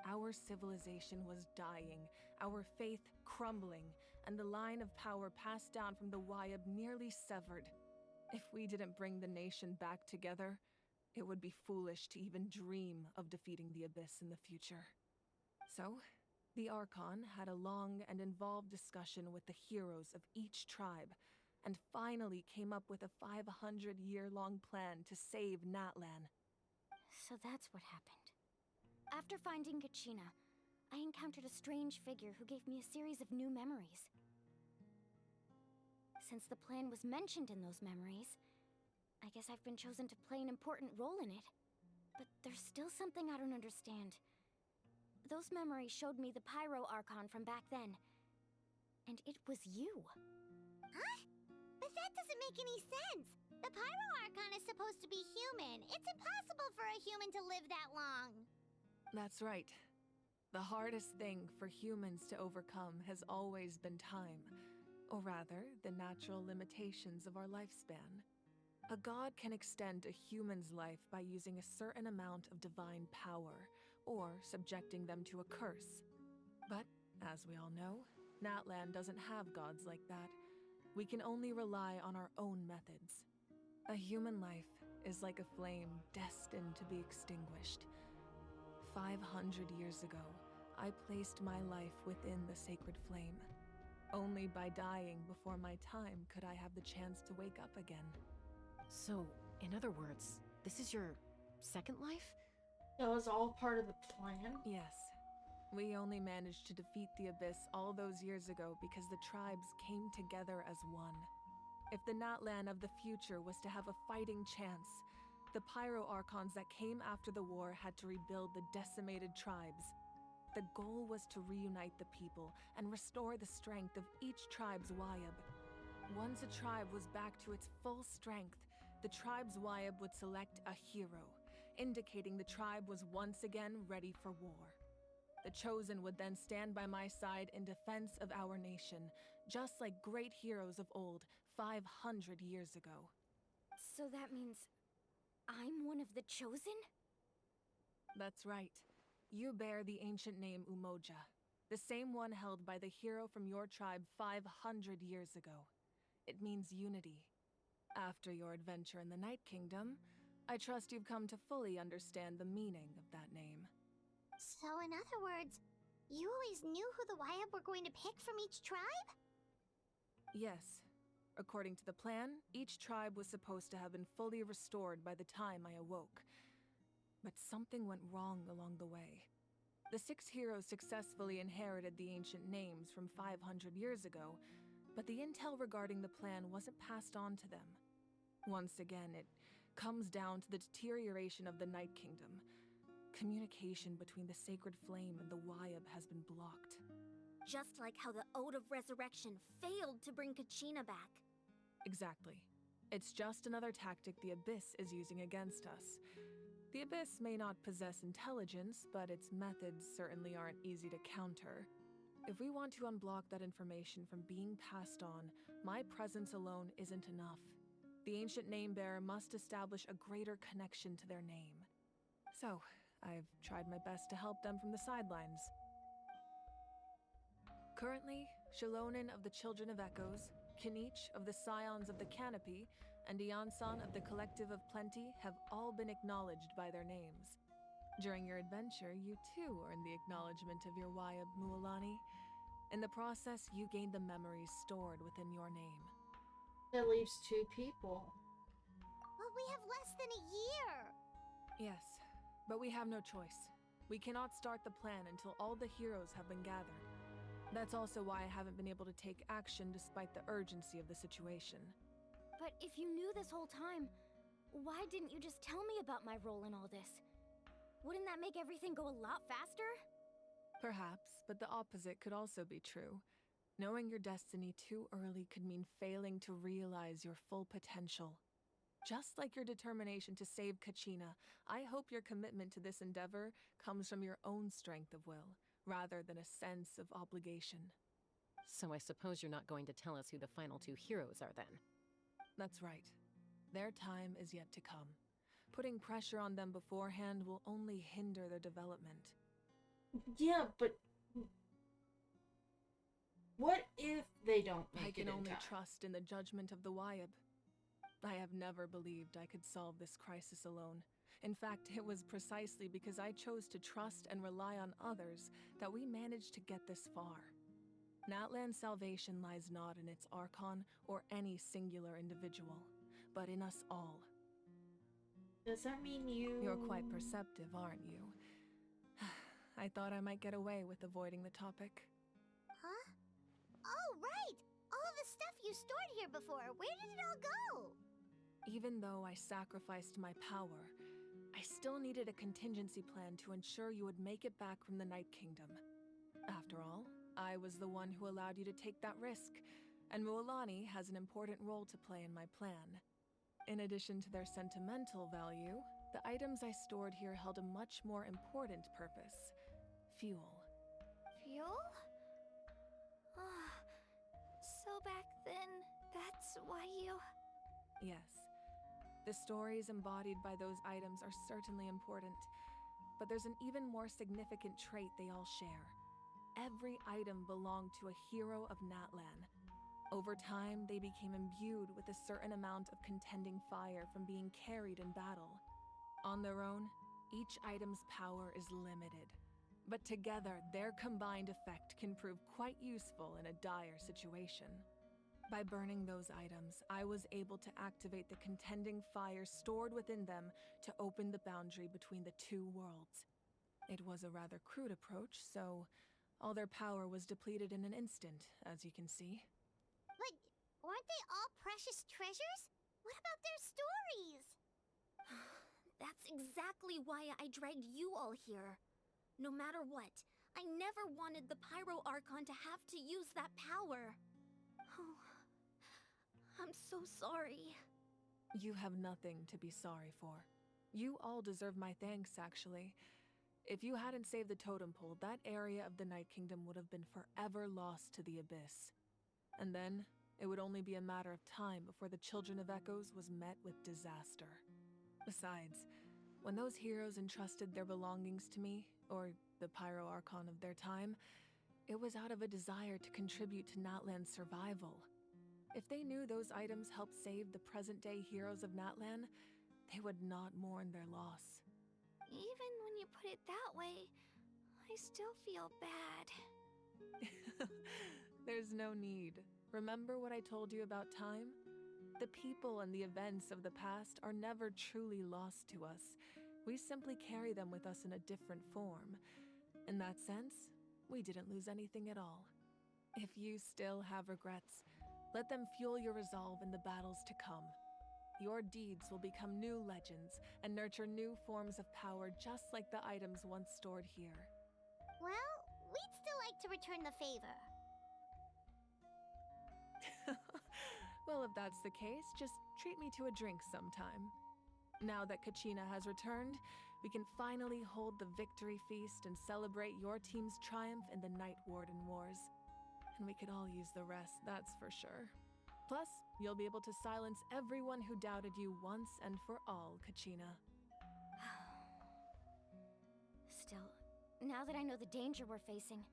Our civilization was dying, our faith crumbling, and the line of power passed down from the Wayab nearly severed. If we didn't bring the nation back together, it would be foolish to even dream of defeating the Abyss in the future. So, the Archon had a long and involved discussion with the heroes of each tribe, and finally came up with a 500-year-long plan to save Natlan. So that's what happened. After finding Kachina, I encountered a strange figure who gave me a series of new memories. Since the plan was mentioned in those memories, I guess I've been chosen to play an important role in it. But there's still something I don't understand. Those memories showed me the Pyro Archon from back then. And it was you. Huh? But that doesn't make any sense! The Pyro Archon is supposed to be human. It's impossible for a human to live that long. That's right. The hardest thing for humans to overcome has always been time, or rather, the natural limitations of our lifespan. A god can extend a human's life by using a certain amount of divine power, or subjecting them to a curse. But, as we all know, Natlan doesn't have gods like that. We can only rely on our own methods. A human life is like a flame destined to be extinguished. 500 years ago, I placed my life within the sacred flame. Only by dying before my time could I have the chance to wake up again. So, in other words, this is your second life? It was all part of the plan? Yes. We only managed to defeat the Abyss all those years ago because the tribes came together as one. If the Natlan of the future was to have a fighting chance, the Pyro Archons that came after the war had to rebuild the decimated tribes. The goal was to reunite the people and restore the strength of each tribe's Wayab. Once a tribe was back to its full strength, the tribe's Wayab would select a hero, indicating the tribe was once again ready for war. The Chosen would then stand by my side in defense of our nation, just like great heroes of old 500 years ago. So that means I'm one of the Chosen? That's right. You bear the ancient name Umoja, the same one held by the hero from your tribe 500 years ago. It means unity. After your adventure in the Night Kingdom, I trust you've come to fully understand the meaning of that name. So in other words, you always knew who the Wayab were going to pick from each tribe? Yes. According to the plan, each tribe was supposed to have been fully restored by the time I awoke. But something went wrong along the way. The 6 heroes successfully inherited the ancient names from 500 years ago, but the intel regarding the plan wasn't passed on to them. Once again, it comes down to the deterioration of the Night Kingdom. Communication between the Sacred Flame and the Wayab has been blocked. Just like how the Ode of Resurrection failed to bring Kachina back. Exactly. It's just another tactic the Abyss is using against us. The Abyss may not possess intelligence, but its methods certainly aren't easy to counter. If we want to unblock that information from being passed on, my presence alone isn't enough. The ancient name bearer must establish a greater connection to their name. So, I've tried my best to help them from the sidelines. Currently, Shilonen of the Children of Echoes, Kinich of the Scions of the Canopy, and Iansan of the Collective of Plenty have all been acknowledged by their names. During your adventure, you too earned the acknowledgement of your Wayab Mualani. In the process, you gained the memories stored within your name. That leaves 2 people. But we have less than a year! Yes, but we have no choice. We cannot start the plan until all the heroes have been gathered. That's also why I haven't been able to take action despite the urgency of the situation. But if you knew this whole time, why didn't you just tell me about my role in all this? Wouldn't that make everything go a lot faster? Perhaps, but the opposite could also be true. Knowing your destiny too early could mean failing to realize your full potential. Just like your determination to save Kachina, I hope your commitment to this endeavor comes from your own strength of will, rather than a sense of obligation. So I suppose you're not going to tell us who the final 2 heroes are then? That's right. Their time is yet to come. Putting pressure on them beforehand will only hinder their development. Yeah, but what if they don't make I it can in only time? trust in the judgment of the Wayab. I have never believed I could solve this crisis alone. In fact, it was precisely because I chose to trust and rely on others that we managed to get this far. Natlan's salvation lies not in its Archon or any singular individual, but in us all. Does that mean you... You're quite perceptive, aren't you? I thought I might get away with avoiding the topic. Huh? Oh, right! All of the stuff you stored here before, where did it all go? Even though I sacrificed my power, I still needed a contingency plan to ensure you would make it back from the Night Kingdom. After all, I was the one who allowed you to take that risk, and Mualani has an important role to play in my plan. In addition to their sentimental value, the items I stored here held a much more important purpose: fuel. Fuel? Ah, so back then, that's why you... Yes. The stories embodied by those items are certainly important, but there's an even more significant trait they all share. Every item belonged to a hero of Natlan. Over time, they became imbued with a certain amount of contending fire from being carried in battle. On their own, each item's power is limited, but together, their combined effect can prove quite useful in a dire situation. By burning those items, I was able to activate the contending fire stored within them to open the boundary between the 2 worlds. It was a rather crude approach, so all their power was depleted in an instant, as you can see. But weren't they all precious treasures? What about their stories? That's exactly why I dragged you all here. No matter what, I never wanted the Pyro Archon to have to use that power. Oh, I'm so sorry. You have nothing to be sorry for. You all deserve my thanks, actually. If you hadn't saved the totem pole, that area of the Night Kingdom would have been forever lost to the abyss. And then, it would only be a matter of time before the Children of Echoes was met with disaster. Besides, when those heroes entrusted their belongings to me, or the Pyro Archon of their time, it was out of a desire to contribute to Natlan's survival. If they knew those items helped save the present-day heroes of Natlan, they would not mourn their loss. Even when you put it that way, I still feel bad. There's no need. Remember what I told you about time? The people and the events of the past are never truly lost to us. We simply carry them with us in a different form. In that sense, we didn't lose anything at all. If you still have regrets, let them fuel your resolve in the battles to come. Your deeds will become new legends and nurture new forms of power just like the items once stored here. Well, we'd still like to return the favor. Well, if that's the case, just treat me to a drink sometime. Now that Kachina has returned, we can finally hold the victory feast and celebrate your team's triumph in the Night Warden Wars. And we could all use the rest, that's for sure. Plus, you'll be able to silence everyone who doubted you once and for all, Kachina. Still, now that I know the danger we're facing,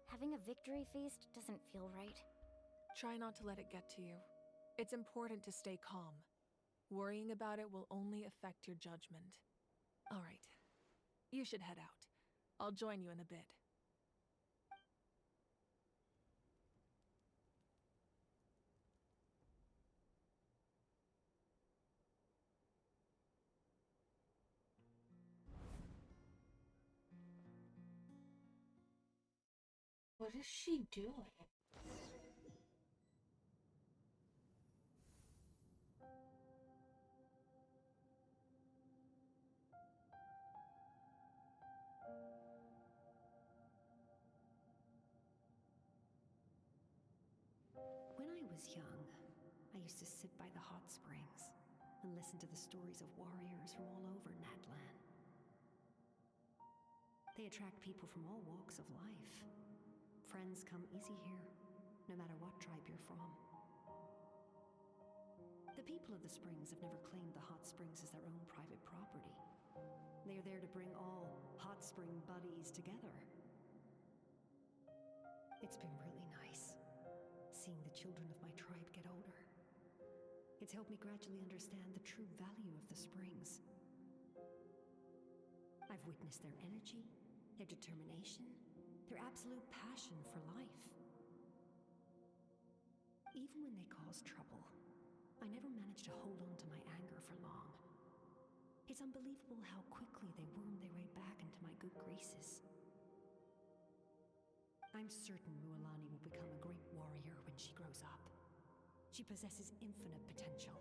having a victory feast doesn't feel right. Try not to let it get to you. It's important to stay calm. Worrying about it will only affect your judgment. All right. You should head out. I'll join you in a bit. What is she doing? When I was young, I used to sit by the hot springs and listen to the stories of warriors from all over Natlan. They attract people from all walks of life. Friends come easy here, no matter what tribe you're from. The people of the springs have never claimed the hot springs as their own private property. They are there to bring all hot spring buddies together. It's been really nice, seeing the children of my tribe get older. It's helped me gradually understand the true value of the springs. I've witnessed their energy, their determination, their absolute passion for life. Even when they cause trouble, I never managed to hold on to my anger for long. It's unbelievable how quickly they worm their way back into my good graces. I'm certain Mualani will become a great warrior when she grows up. She possesses infinite potential.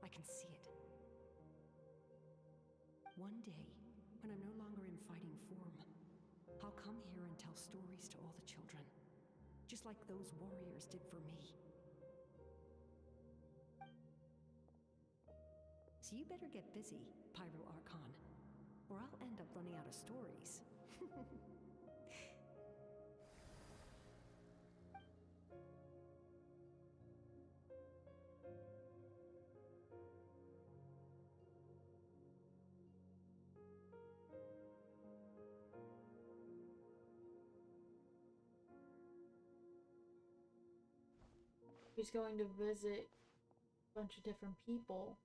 I can see it. One day, when I'm no longer in fighting form, I'll come here and tell stories to all the children, just like those warriors did for me. So you better get busy, Pyro Archon, or I'll end up running out of stories. He's going to visit a bunch of different people.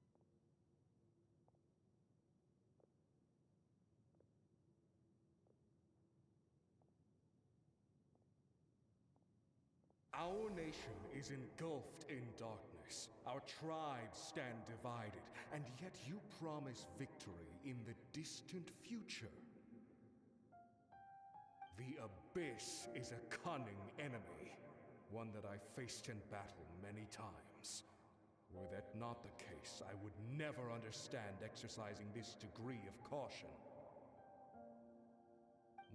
Our nation is engulfed in darkness. Our tribes stand divided, and yet you promise victory in the distant future. The Abyss is a cunning enemy, one that I faced in battle many times. Were that not the case, I would never understand exercising this degree of caution.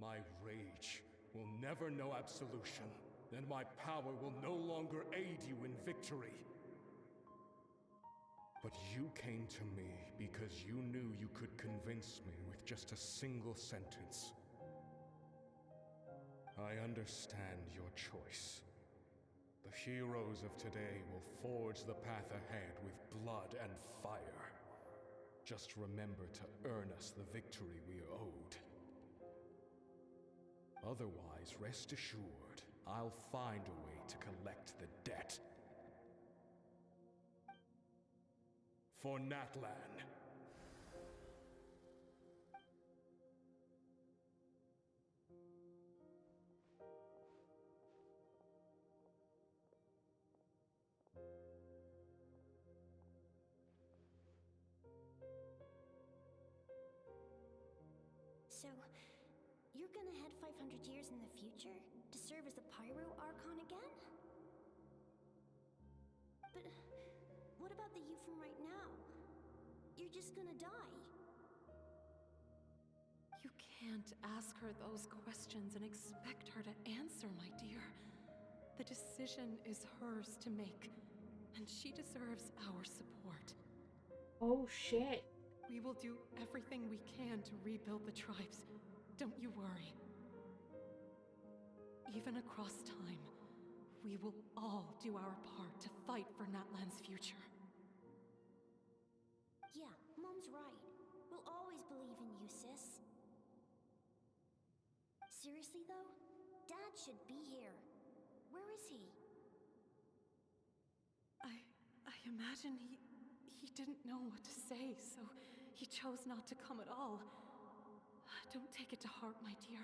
My rage will never know absolution, and my power will no longer aid you in victory. But you came to me because you knew you could convince me with just a single sentence. I understand your choice. The heroes of today will forge the path ahead with blood and fire. Just remember to earn us the victory we are owed. Otherwise, rest assured, I'll find a way to collect the debt. For Natlan. So, you're gonna head 500 years in the future to serve as the Pyro Archon again? But what about the you from right now? You're just gonna die. You can't ask her those questions and expect her to answer, my dear. The decision is hers to make, and she deserves our support. Oh shit. We will do everything we can to rebuild the tribes. Don't you worry. Even across time, we will all do our part to fight for Natlan's future. Yeah, Mom's right. We'll always believe in you, sis. Seriously, though? Dad should be here. Where is he? I imagine he didn't know what to say, so he chose not to come at all. Don't take it to heart, my dear.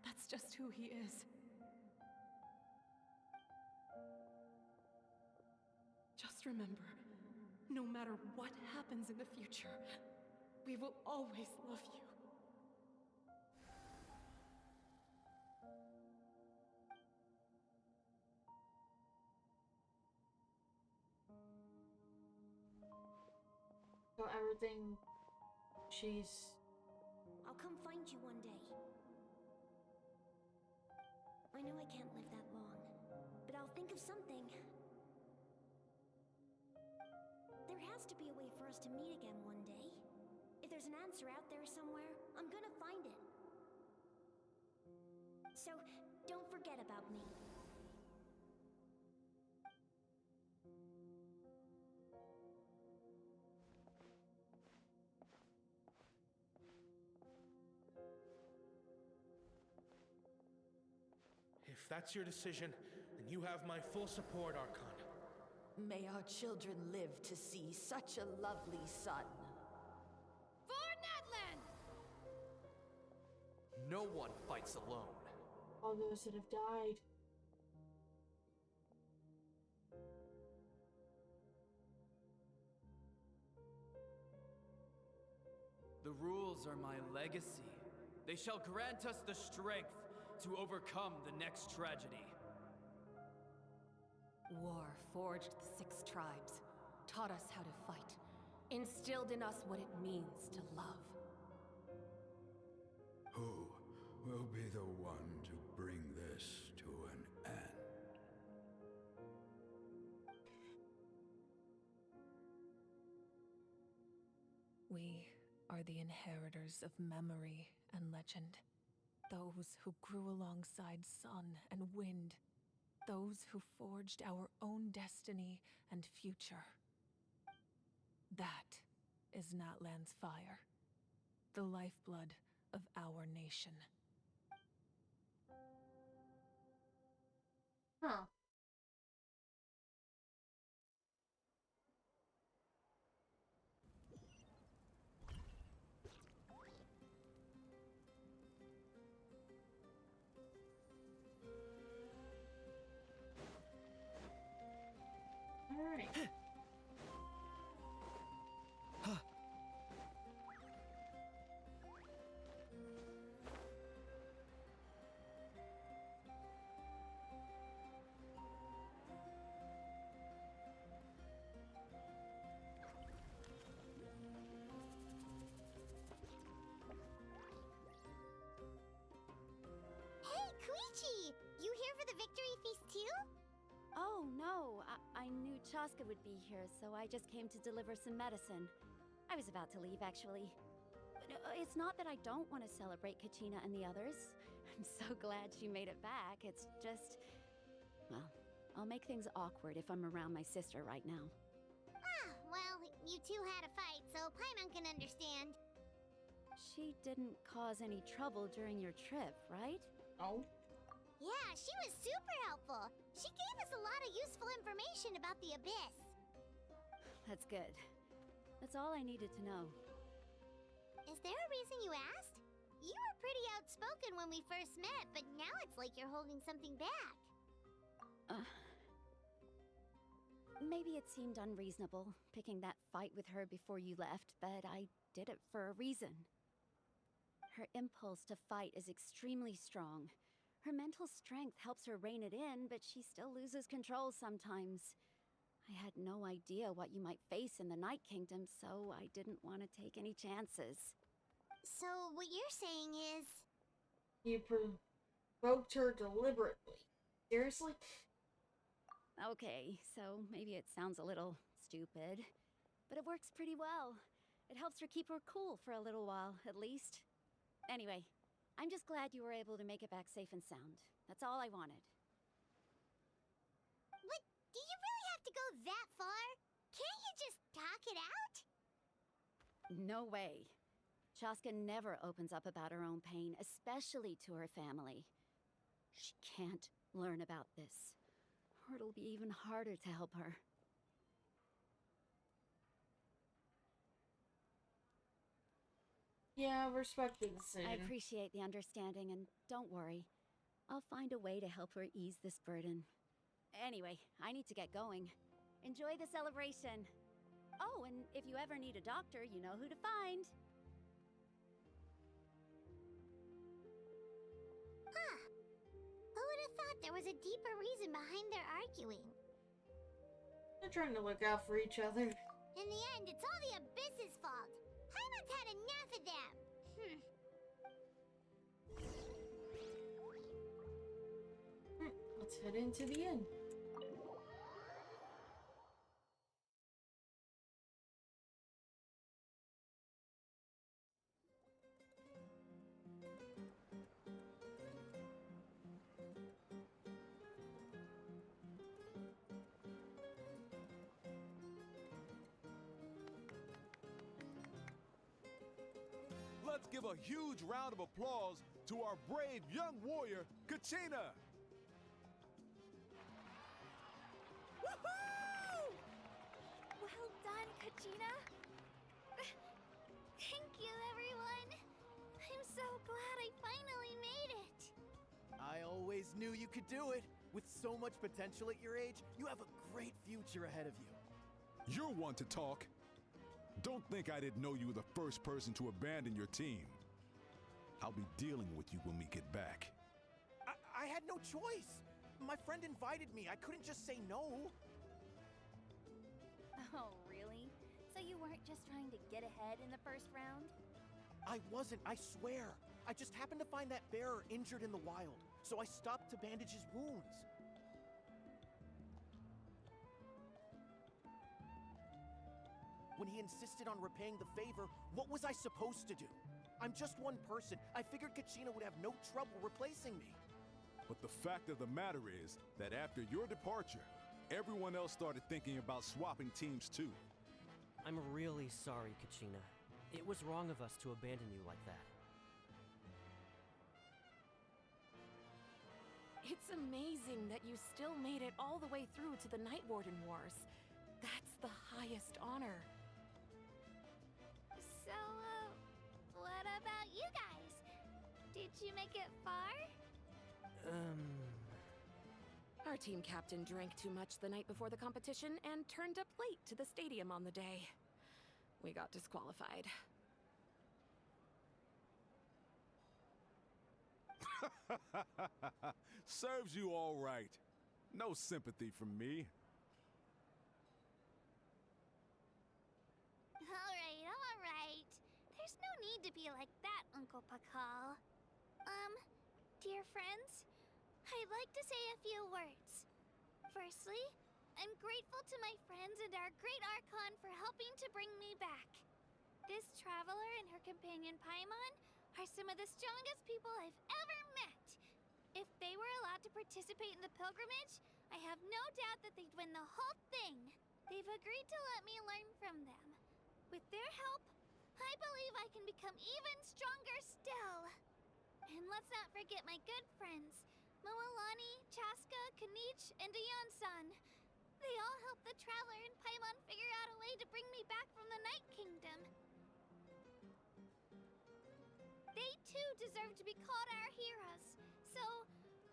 That's just who he is. Just remember, no matter what happens in the future, we will always love you. So everything she's... I'll come find you one day. I know I can't live that long, but I'll think of something. There has to be a way for us to meet again one day. If there's an answer out there somewhere, I'm gonna find it. So, don't forget about me. If that's your decision, then you have my full support, Archon. May our children live to see such a lovely son. For Natlan! No one fights alone. All those that have died. The rules are my legacy. They shall grant us the strength to overcome the next tragedy. War forged the 6 tribes, taught us how to fight, instilled in us what it means to love. Who will be the one to bring this to an end? We are the inheritors of memory and legend. Those who grew alongside sun and wind. Those who forged our own destiny and future. That is Natlan's fire. The lifeblood of our nation. Huh. Alright. Hey, Koichi! You here for the victory feast too? Oh, no. I knew Chaska would be here, so I just came to deliver some medicine. I was about to leave, actually. But it's not that I don't want to celebrate Kachina and the others. I'm so glad she made it back. It's just... Well, I'll make things awkward if I'm around my sister right now. Ah, well, you two had a fight, so Paimon can understand. She didn't cause any trouble during your trip, right? Oh. Yeah, she was super helpful. She gave us a lot of useful information about the Abyss. That's good. That's all I needed to know. Is there a reason you asked? You were pretty outspoken when we first met, but now it's like you're holding something back. Maybe it seemed unreasonable, picking that fight with her before you left, but I did it for a reason. Her impulse to fight is extremely strong. Her mental strength helps her rein it in, but she still loses control sometimes. I had no idea what you might face in the Night Kingdom, so I didn't want to take any chances. So, what you're saying is... You provoked her deliberately. Seriously? Okay, so maybe it sounds a little stupid, but it works pretty well. It helps her keep her cool for a little while, at least. Anyway, I'm just glad you were able to make it back safe and sound. That's all I wanted. But do you really have to go that far? Can't you just talk it out? No way. Chaska never opens up about her own pain, especially to her family. She can't learn about this, or it'll be even harder to help her. Yeah, respect the decision. I appreciate the understanding, and don't worry. I'll find a way to help her ease this burden. Anyway, I need to get going. Enjoy the celebration. Oh, and if you ever need a doctor, you know who to find. Huh. Who would have thought there was a deeper reason behind their arguing? They're trying to look out for each other. In the end, it's all the Abyss's fault. Paimon's had enough of them. Let's head into the inn. Let's give a huge round of applause to our brave young warrior, Kachina! Woohoo! Well done, Kachina. Thank you, everyone. I'm so glad I finally made it. I always knew you could do it. With so much potential at your age, you have a great future ahead of you. You're one to talk. Don't think I didn't know you were the first person to abandon your team. I'll be dealing with you when we get back. I had no choice. My friend invited me. I couldn't just say no. Oh, really? So you weren't just trying to get ahead in the first round? I wasn't, I swear. I just happened to find that bearer injured in the wild, so I stopped to bandage his wounds. When he insisted on repaying the favor, what was I supposed to do? I'm just one person. I figured Kachina would have no trouble replacing me. But the fact of the matter is that after your departure, everyone else started thinking about swapping teams too. I'm really sorry, Kachina. It was wrong of us to abandon you like that. It's amazing that you still made it all the way through to the Night Warden Wars. That's the highest honor. So, what about you guys? Did you make it far? Our team captain drank too much the night before the competition and turned up late to the stadium on the day. We got disqualified. Serves you all right. No sympathy from me. All right. There's no need to be like that, Uncle Pakal. Dear friends, I'd like to say a few words. Firstly, I'm grateful to my friends and our great Archon for helping to bring me back. This traveler and her companion Paimon are some of the strongest people I've ever met. If they were allowed to participate in the pilgrimage, I have no doubt that they'd win the whole thing. They've agreed to let me learn from them. With their help, I believe I can become even stronger still. And let's not forget my good friends, Moalani, Chaska, Kanich, and Aeon-san. They all helped the traveler and Paimon figure out a way to bring me back from the Night Kingdom. They too deserve to be called our heroes. So,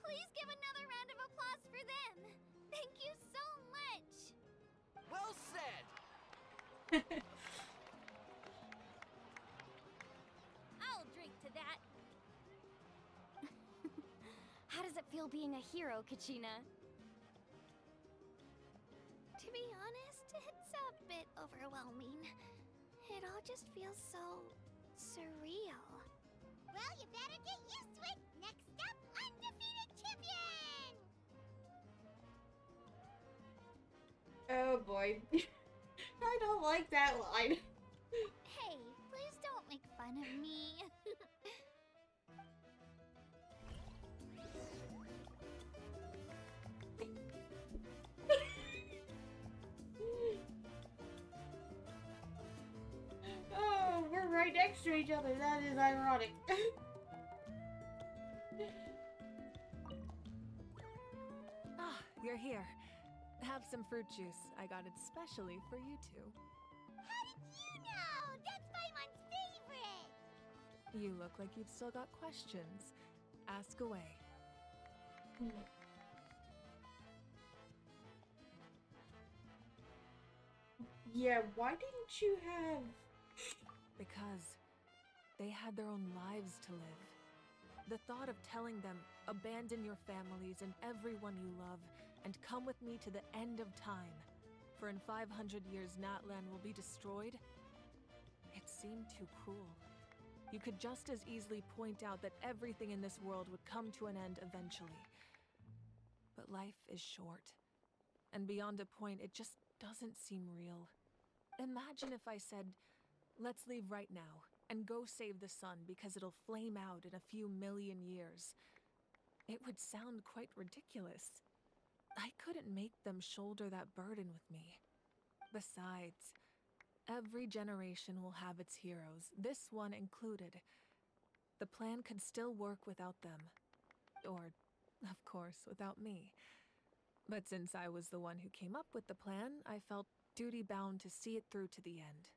please give another round of applause for them. Thank you so much. Well said. I'll drink to that. How does it feel being a hero, Kachina? To be honest, it's a bit overwhelming. It all just feels so surreal. Well, you better get used to it. Next up, undefeated champion! Oh boy. I don't like that line. Hey, to each other. That is ironic. Ah, you're here. Have some fruit juice. I got it specially for you two. How did you know? That's Paimon's favorite! You look like you've still got questions. Ask away. Yeah, why didn't you have... Because they had their own lives to live. The thought of telling them, abandon your families and everyone you love, and come with me to the end of time, for in 500 years Natlan will be destroyed, it seemed too cruel. You could just as easily point out that everything in this world would come to an end eventually. But life is short, and beyond a point, it just doesn't seem real. Imagine if I said, let's leave right now, and go save the sun because it'll flame out in a few million years. It would sound quite ridiculous. I couldn't make them shoulder that burden with me. Besides, every generation will have its heroes, this one included. The plan could still work without them. Or, of course, without me. But since I was the one who came up with the plan, I felt duty-bound to see it through to the end.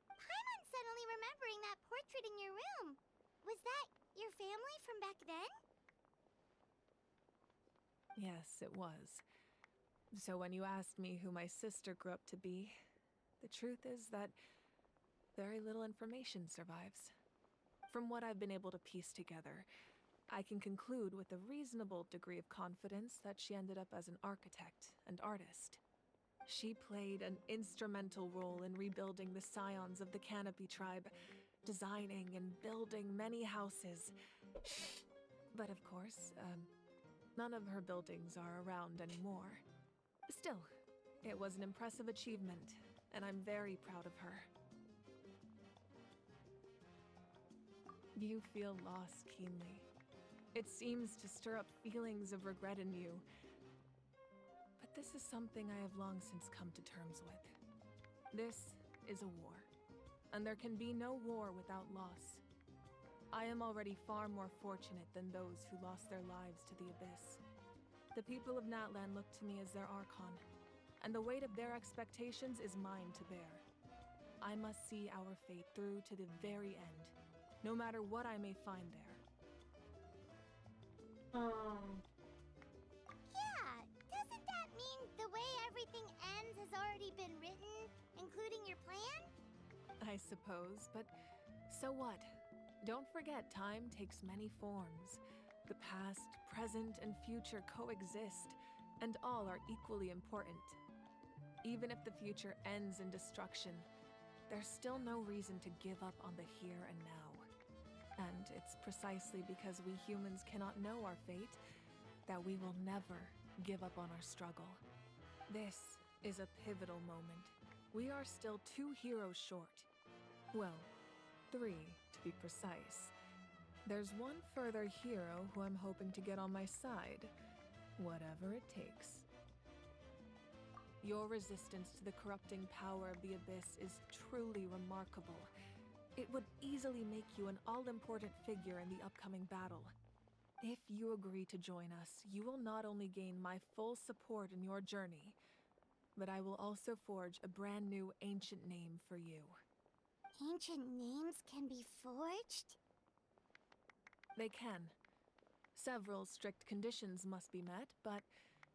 Paimon's suddenly remembering that portrait in your room. Was that your family from back then? Yes, it was. So when you asked me who my sister grew up to be, the truth is that very little information survives. From what I've been able to piece together, I can conclude with a reasonable degree of confidence that she ended up as an architect and artist. She played an instrumental role in rebuilding the scions of the Canopy tribe, designing and building many houses. But of course, none of her buildings are around anymore. Still, it was an impressive achievement, and I'm very proud of her. You feel loss keenly. It seems to stir up feelings of regret in you. But this is something I have long since come to terms with. This is a war, and there can be no war without loss. I am already far more fortunate than those who lost their lives to the Abyss. The people of Natlan look to me as their Archon, and the weight of their expectations is mine to bear. I must see our fate through to the very end, no matter what I may find there. Yeah, doesn't that mean the way everything ends has already been written, including your plan? I suppose, but so what? Don't forget, time takes many forms. The past, present, and future coexist, and all are equally important. Even if the future ends in destruction, there's still no reason to give up on the here and now. And it's precisely because we humans cannot know our fate that we will never give up on our struggle. This is a pivotal moment. We are still 2 heroes short. Well, 3 to be precise. There's one further hero who I'm hoping to get on my side, whatever it takes. Your resistance to the corrupting power of the Abyss is truly remarkable. It would easily make you an all-important figure in the upcoming battle. If you agree to join us, you will not only gain my full support in your journey, but I will also forge a brand new ancient name for you. Ancient names can be forged? They can. Several strict conditions must be met, but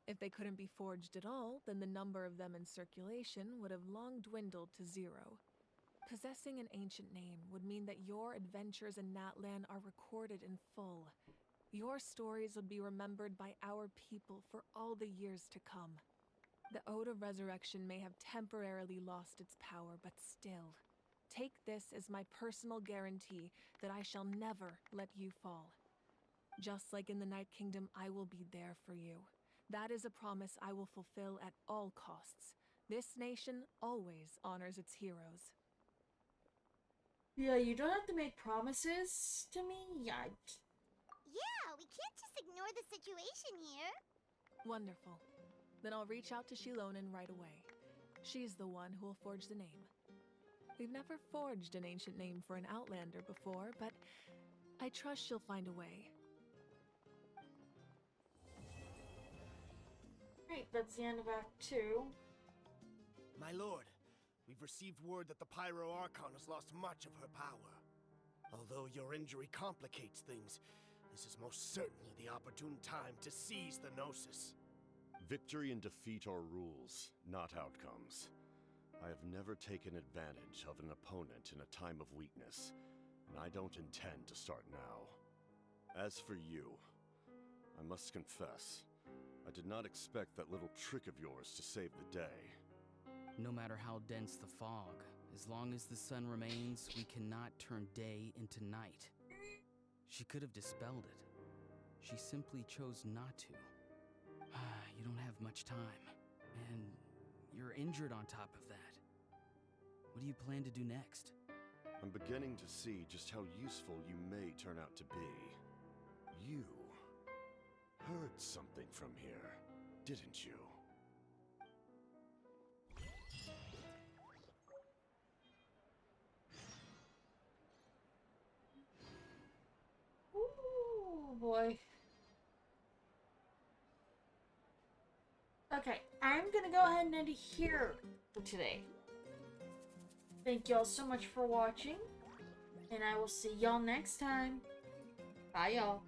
if they couldn't be forged at all, then the number of them in circulation would have long dwindled to 0. Possessing an ancient name would mean that your adventures in Natlan are recorded in full. Your stories would be remembered by our people for all the years to come. The Ode of Resurrection may have temporarily lost its power, but still, take this as my personal guarantee that I shall never let you fall. Just like in the Night Kingdom, I will be there for you. That is a promise I will fulfill at all costs. This nation always honors its heroes. Yeah, you don't have to make promises to me. Yeah, we can't just ignore the situation here. Wonderful. Then I'll reach out to Shilonen right away. She's the one who will forge the name. We've never forged an ancient name for an Outlander before, but I trust she'll find a way. Great, that's the end of Act 2. My lord, we've received word that the Pyro Archon has lost much of her power. Although your injury complicates things, this is most certainly the opportune time to seize the Gnosis. Victory and defeat are rules, not outcomes. I have never taken advantage of an opponent in a time of weakness, and I don't intend to start now. As for you, I must confess, I did not expect that little trick of yours to save the day. No matter how dense the fog, as long as the sun remains, we cannot turn day into night. She could have dispelled it. She simply chose not to. You don't have much time, and you're injured on top of that. What do you plan to do next? I'm beginning to see just how useful you may turn out to be. You heard something from here, didn't you? Ooh, boy. Okay, I'm gonna go ahead and end it here for today. Thank y'all so much for watching, and I will see y'all next time. Bye, y'all.